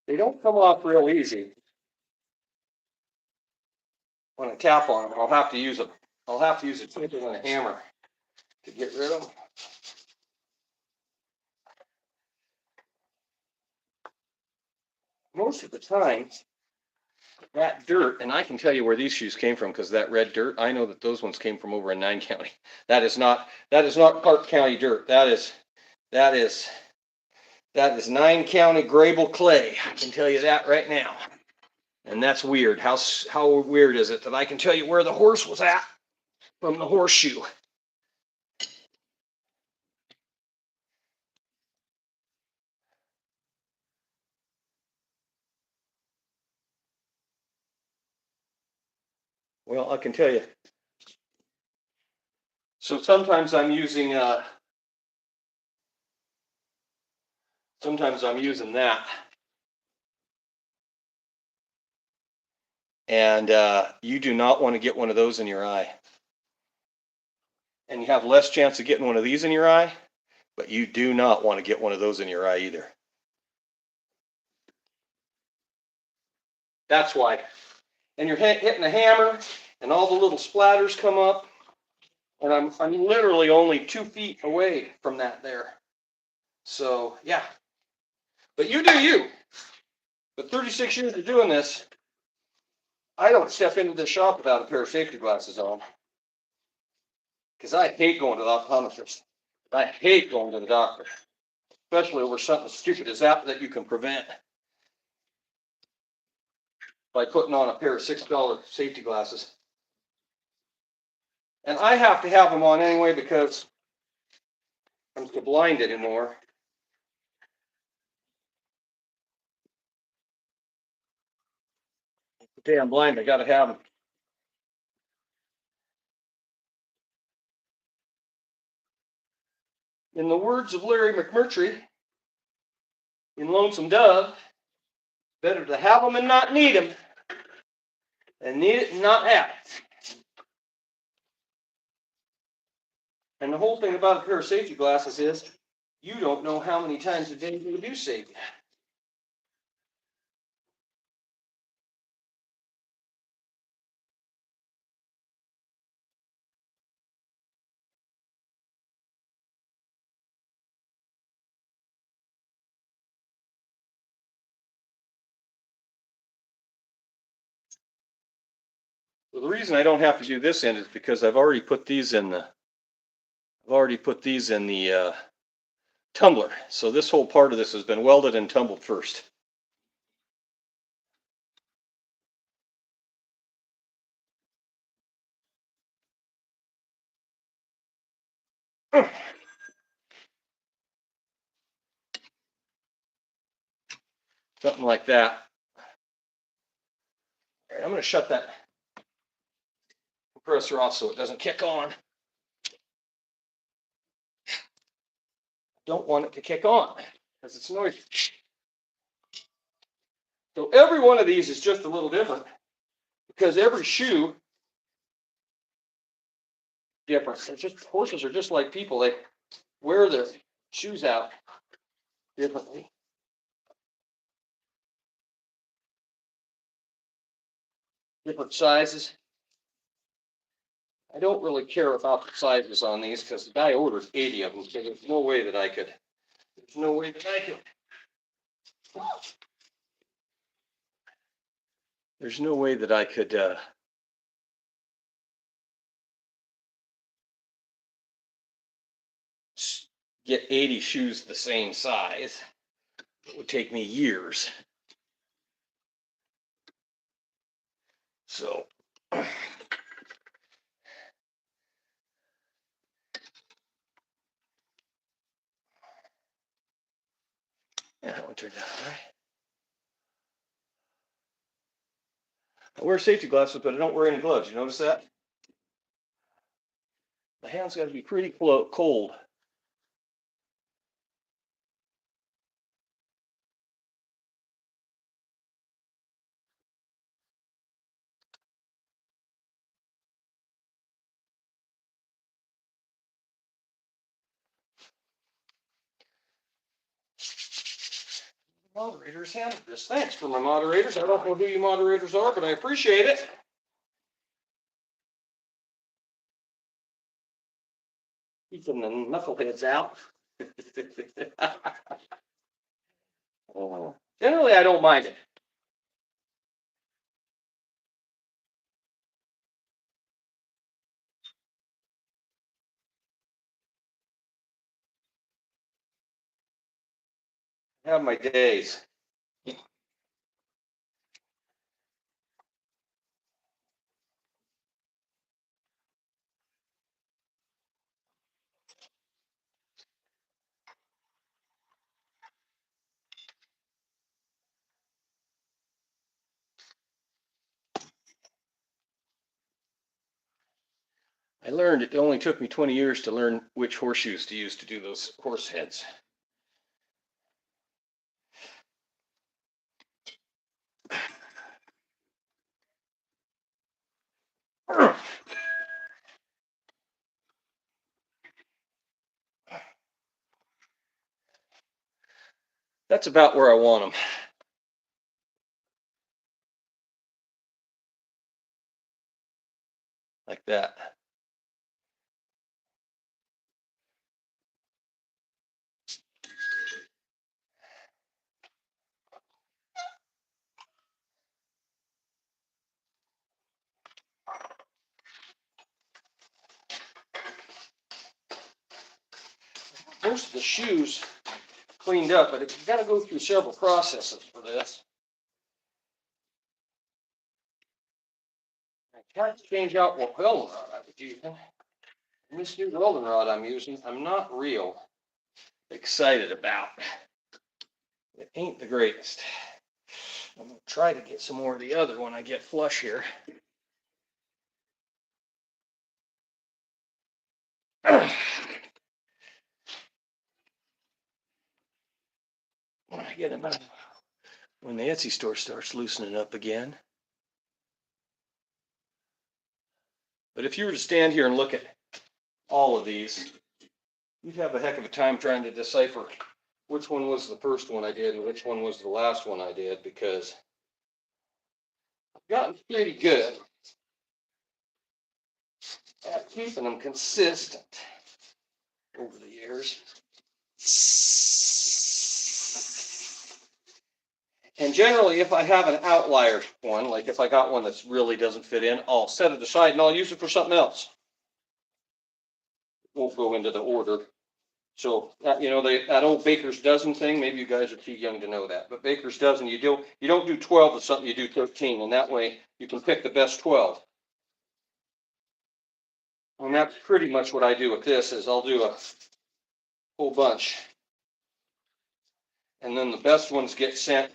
They don't come off real easy when I tap on them. I'll have to use a twinkle and a hammer to get rid of them. Most of the time, that dirt, and I can tell you where these shoes came from because that red dirt, I know that those ones came from over in 9 County. That is not Park County dirt. That is 9 County Grable clay. I can tell you that right now. And that's weird. How weird is it that I can tell you where the horse was at from the horseshoe? Well, I can tell you. So sometimes I'm using that. And you do not want to get one of those in your eye. and you have less chance of getting one of these in your eye, but you do not want to get one of those in your eye either. That's why. And you're hitting a hammer, and all the little splatters come up, and I'm literally only 2 feet away from that there. So yeah, but you do you. But 36 years of doing this, I don't step into this shop without a pair of safety glasses on, because I hate going to the optometrist. I hate going to the doctor, especially over something as stupid as that you can prevent by putting on a pair of $6 safety glasses. And I have to have them on anyway because I'm so blind anymore. The day I'm blind, I got to have them. In the words of Larry McMurtry in Lonesome Dove, better to have them and not need them than need it and not have it. And the whole thing about a pair of safety glasses is you don't know how many times a day they do save you. Well, the reason I don't have to do this end is because I've already put these in the tumbler. So this whole part of this has been welded and tumbled first. Something like that. All right, I'm going to shut that compressor off so it doesn't kick on. Don't want it to kick on because it's noisy. So every one of these is just a little different because every shoe different. It's just horses are just like people. They wear their shoes out differently. Different sizes. I don't really care about the sizes on these because the guy ordered 80 of them. So there's no way that I could. There's no way that I could. There's no way that I could get 80 shoes the same size. It would take me years. So yeah, that one turned out all right. I wear safety glasses, but I don't wear any gloves. You notice that? My hands got to be pretty cold. Moderators handled this. Thanks for my moderators. I don't know who you moderators are, but I appreciate it. Keeping the knuckleheads out. Generally, I don't mind it. I have my days. I learned it only took me 20 years to learn which horseshoes to use to do those horse heads. That's about where I want them. Like that. Most of the shoes cleaned up, but you've got to go through several processes for this. I tried to change out what welding rod I was using. This new welding rod I'm using, I'm not real excited about. It ain't the greatest. I'm going to try to get some more of the other when I get flush here. When I get them out, when the Etsy store starts loosening up again. But if you were to stand here and look at all of these, you'd have a heck of a time trying to decipher which one was the first one I did and which one was the last one I did, because I've gotten pretty good at keeping them consistent over the years. And generally, if I have an outlier one, like if I got one that really doesn't fit in, I'll set it aside and I'll use it for something else. Won't go into the order. So you know, that old baker's dozen thing, maybe you guys are too young to know that, but baker's dozen, you don't do 12 of something, you do 13, and that way you can pick the best 12. And that's pretty much what I do with this, is I'll do a whole bunch, and then the best ones get sent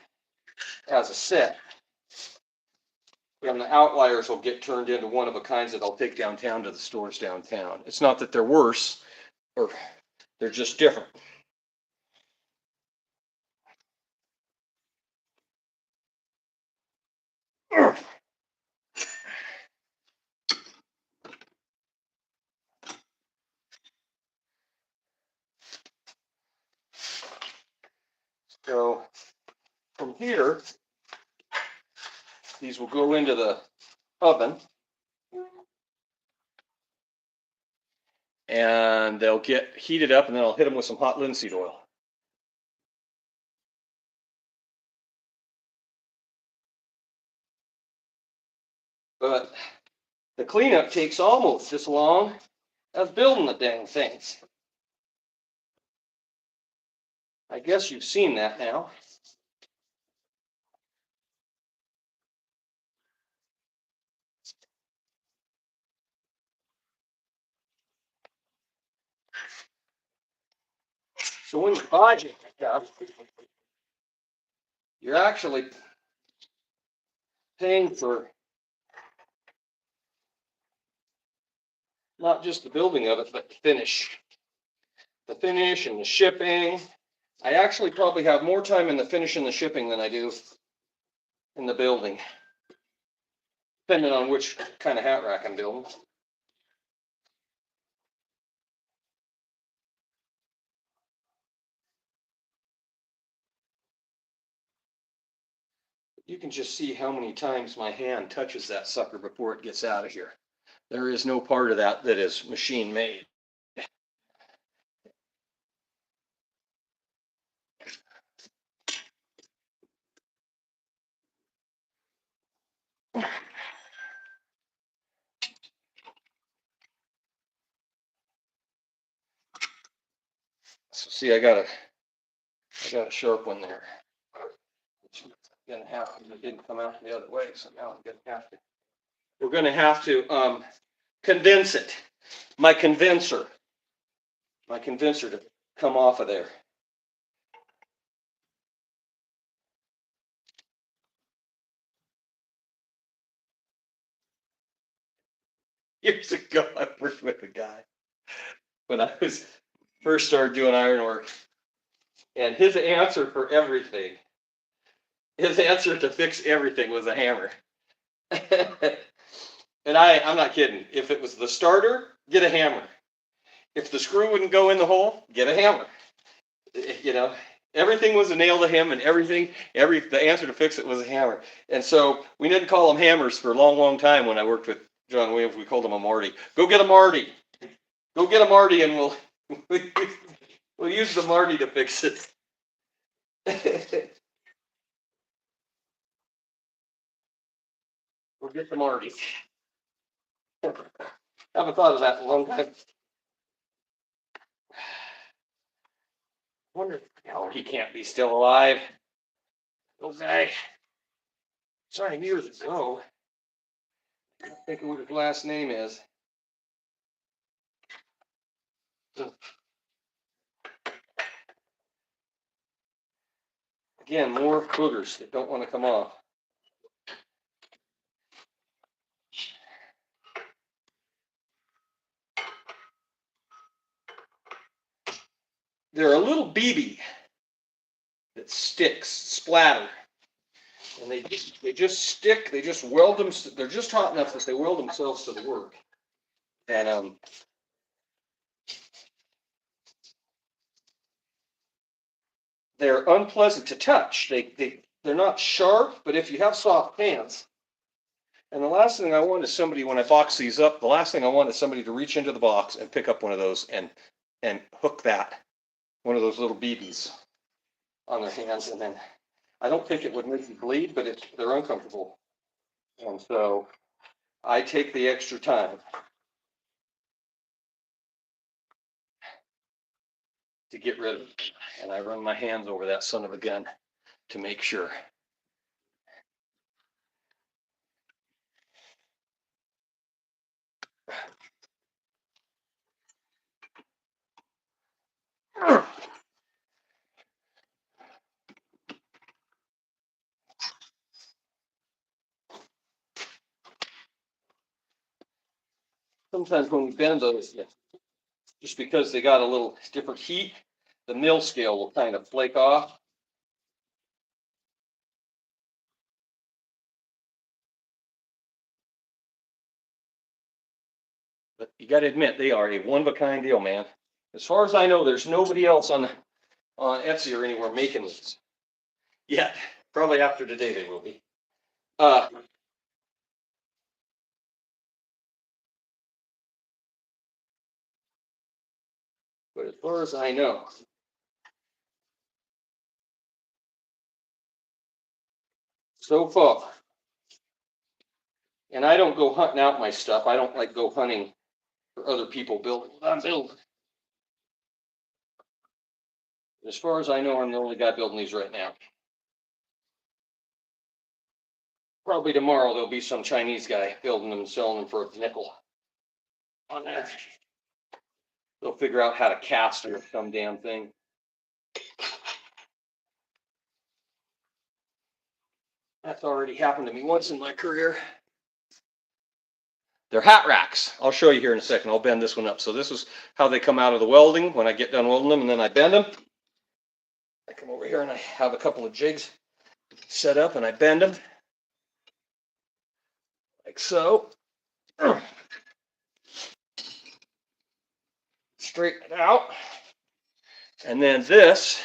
as a set, and the outliers will get turned into one of a kinds that I'll take downtown to the stores downtown. It's not that they're worse, or they're just different. So from here, these will go into the oven, and they'll get heated up, and then I'll hit them with some hot linseed oil. But the cleanup takes almost as long as building the dang things. I guess you've seen that now. So when you buy this stuff, you're actually paying for not just the building of it, but the finish. The finish and the shipping. I actually probably have more time in the finish and the shipping than I do in the building, depending on which kind of hat rack I'm building. You can just see how many times my hand touches that sucker before it gets out of here. There is no part of that that is machine made. So see, I got a sharp one there. Gonna have to, it didn't come out the other way, so now I'm gonna have to. We're gonna have to condense it. My condenser to come off of there. Years ago, I worked with a guy when I was first started doing ironwork, and his answer for everything, his answer to fix everything was a hammer. And I'm not kidding. If it was the starter, get a hammer. If the screw wouldn't go in the hole, get a hammer. You know, Everything was a nail to him, and the answer to fix it was a hammer. And so we didn't call them hammers for a long, long time when I worked with John Williams. We called him a Marty. Go get a Marty. Go get a Marty, and we'll use the Marty to fix it. We'll get the Marty. Haven't thought of that in a long time. Wonder. Oh, he can't be still alive. Okay. Sorry, years ago. I don't think what his last name is. Again, more boogers that don't want to come off. They're a little BB that sticks, splatter. And they just stick, they just weld them, they're just hot enough that they weld themselves to the work. And they're unpleasant to touch. They're not sharp, but if you have soft hands. And the last thing I want is somebody, when I box these up, the last thing I want is somebody to reach into the box and pick up one of those and hook that, one of those little BBs on their hands. And then I don't think it would make you bleed, but they're uncomfortable. And so I take the extra time to get rid of it. And I run my hands over that son of a gun to make sure. Sometimes when we bend those, just because they got a little different heat, the mill scale will kind of flake off. But you got to admit, they are a one-of-a-kind deal, man. As far as I know, there's nobody else on Etsy or anywhere making these yet. Probably after today they will be. But as far as I know, so far, and I don't go hunting out my stuff. I don't like go hunting for other people building what I'm building. As far as I know, I'm the only guy building these right now. Probably tomorrow there'll be some Chinese guy building them and selling them for a nickel on there. They'll figure out how to cast or some damn thing. That's already happened to me once in my career. They're hat racks. I'll show you here in a second. I'll bend this one up. So this is how they come out of the welding when I get done welding them, and then I bend them. I come over here and I have a couple of jigs set up and I bend them like so. Straighten it out. And then this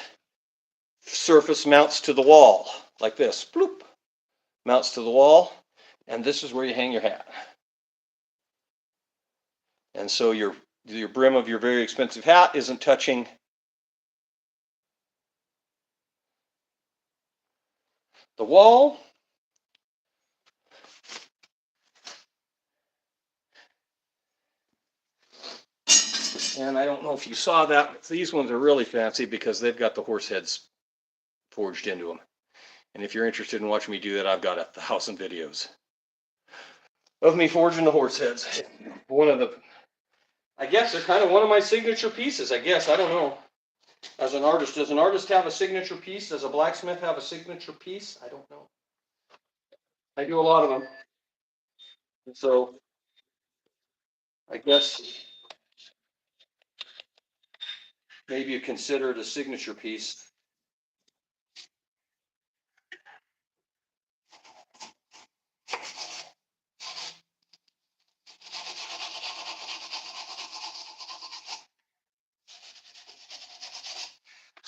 surface mounts to the wall like this. Bloop. Mounts to the wall. And this is where you hang your hat. And so your brim of your very expensive hat isn't touching the wall. And I don't know if you saw that, but these ones are really fancy because they've got the horse heads forged into them. And if you're interested in watching me do that, I've got 1,000 videos of me forging the horse heads. I guess they're kind of one of my signature pieces, I guess. I don't know. As an artist, does an artist have a signature piece? Does a blacksmith have a signature piece? I don't know. I do a lot of them. And so I guess maybe you consider it a signature piece.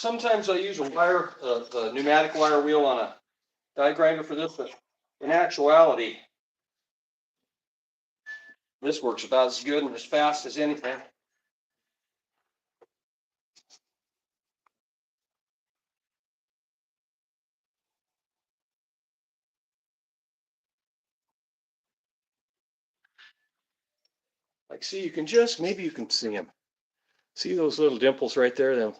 sometimes I use a wire, the pneumatic wire wheel on a die grinder for this, but in actuality, this works about as good and as fast as anything. Like, see, you can just, maybe you can see them. See those little dimples right there?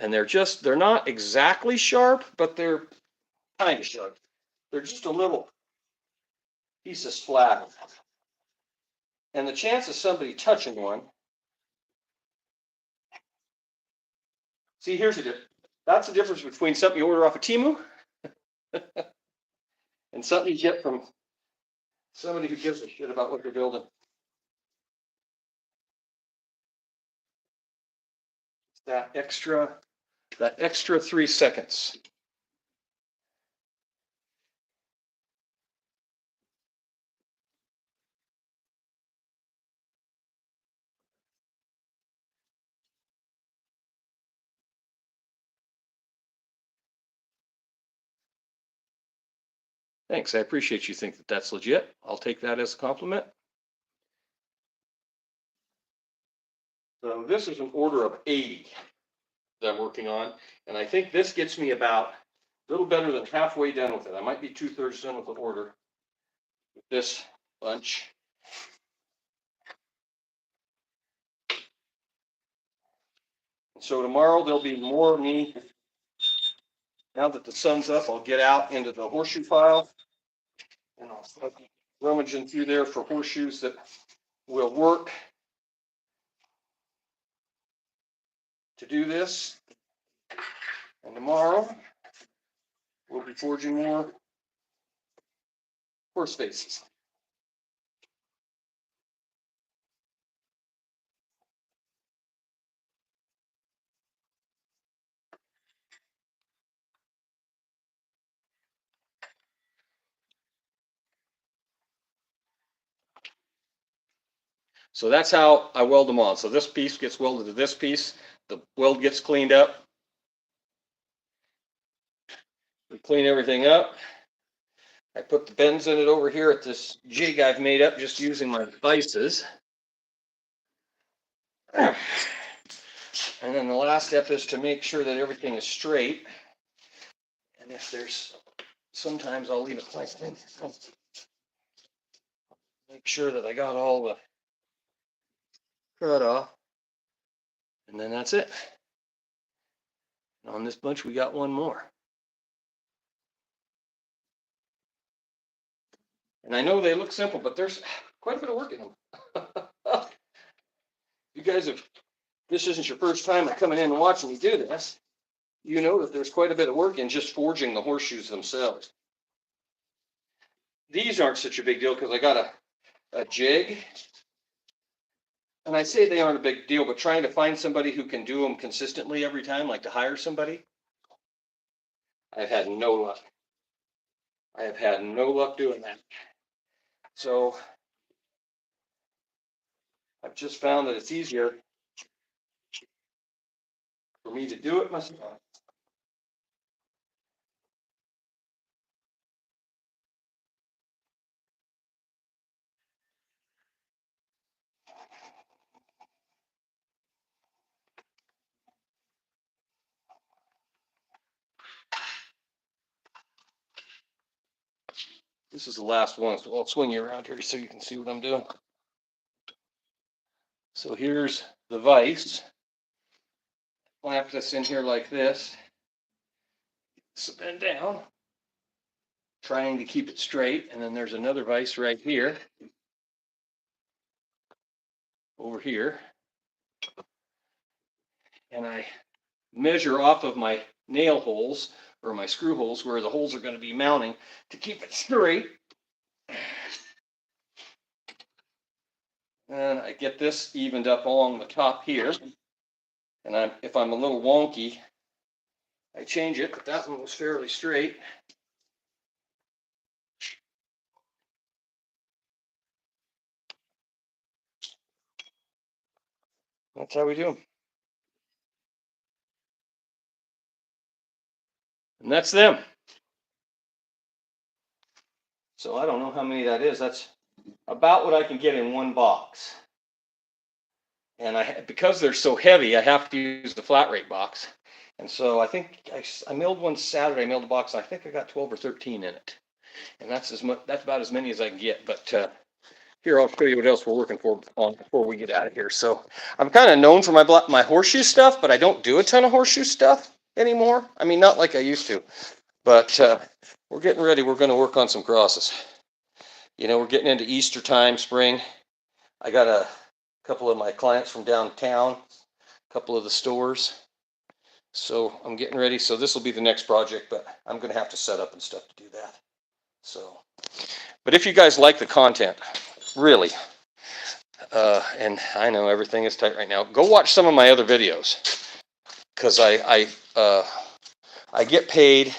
And they're not exactly sharp, but they're kind of sharp. They're just a little piece of splat. And the chance of somebody touching one, see, here's the difference. That's the difference between something you order off of Temu and something you get from somebody who gives a shit about what they're building. That extra 3 seconds. Thanks, I appreciate you think that that's legit. I'll take that as a compliment. So this is an order of 80 that I'm working on, and I think this gets me about a little better than halfway done with it. I might be 2/3 done with the order with this bunch. And so tomorrow there'll be more of me. Now that the sun's up, I'll get out into the horseshoe file and I'll start rummaging through there for horseshoes that will work to do this. And tomorrow we'll be forging more horse faces. So that's how I weld them on. So this piece gets welded to this piece. The weld gets cleaned up. We clean everything up. I put the bends in it over here at this jig I've made up just using my vices. And then the last step is to make sure that everything is straight. And if there's, sometimes I'll leave it like this. Make sure that I got all the cut off. And then that's it. And on this bunch, we got one more. And I know they look simple, but there's quite a bit of work in them. You guys have, this isn't your first time coming in and watching me do this. You know that there's quite a bit of work in just forging the horseshoes themselves. These aren't such a big deal because I got a jig. And I say they aren't a big deal, but trying to find somebody who can do them consistently every time, like to hire somebody, I've had no luck. I have had no luck doing that. So I've just found that it's easier for me to do it myself. This is the last one, so I'll swing you around here so you can see what I'm doing. So here's the vise. Clamp this in here like this. So bend down, trying to keep it straight. And then there's another vise right here, over here. And I measure off of my nail holes or my screw holes where the holes are going to be mounting to keep it straight. And I get this evened up along the top here. And if I'm a little wonky, I change it, but that one was fairly straight. That's how we do them. And that's them. So I don't know how many that is. That's about what I can get in one box. And because they're so heavy, I have to use the flat rate box. And so I think I milled one Saturday. I milled a box, and I think I got 12 or 13 in it. And that's about as many as I can get. But here, I'll show you what else we're working on before we get out of here. So I'm kind of known for my horseshoe stuff, but I don't do a ton of horseshoe stuff anymore. I mean, not like I used to. But we're getting ready. We're going to work on some crosses. You know, we're getting into Easter time, spring. I got a couple of my clients from downtown, a couple of the stores. So I'm getting ready. So this will be the next project, but I'm going to have to set up and stuff to do that. So, but if you guys like the content, really, and I know everything is tight right now, go watch some of my other videos, because I get paid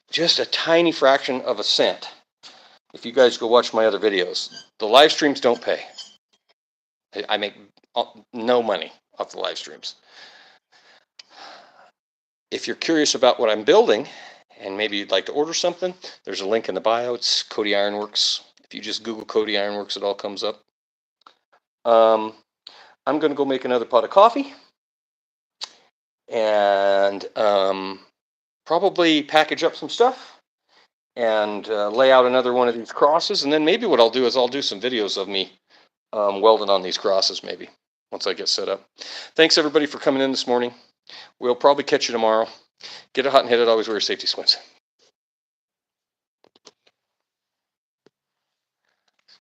just a tiny fraction of a cent if you guys go watch my other videos. The live streams don't pay. I make no money off the live streams. If you're curious about what I'm building, and maybe you'd like to order something, there's a link in the bio. It's Cody Ironworks. If you just Google Cody Ironworks, it all comes up. I'm going to go make another pot of coffee, and probably package up some stuff, and lay out another one of these crosses. And then maybe what I'll do is I'll do some videos of me welding on these crosses, maybe, once I get set up. Thanks, everybody, for coming in this morning. We'll probably catch you tomorrow. Get it hot and hit it. Always wear your safety swims.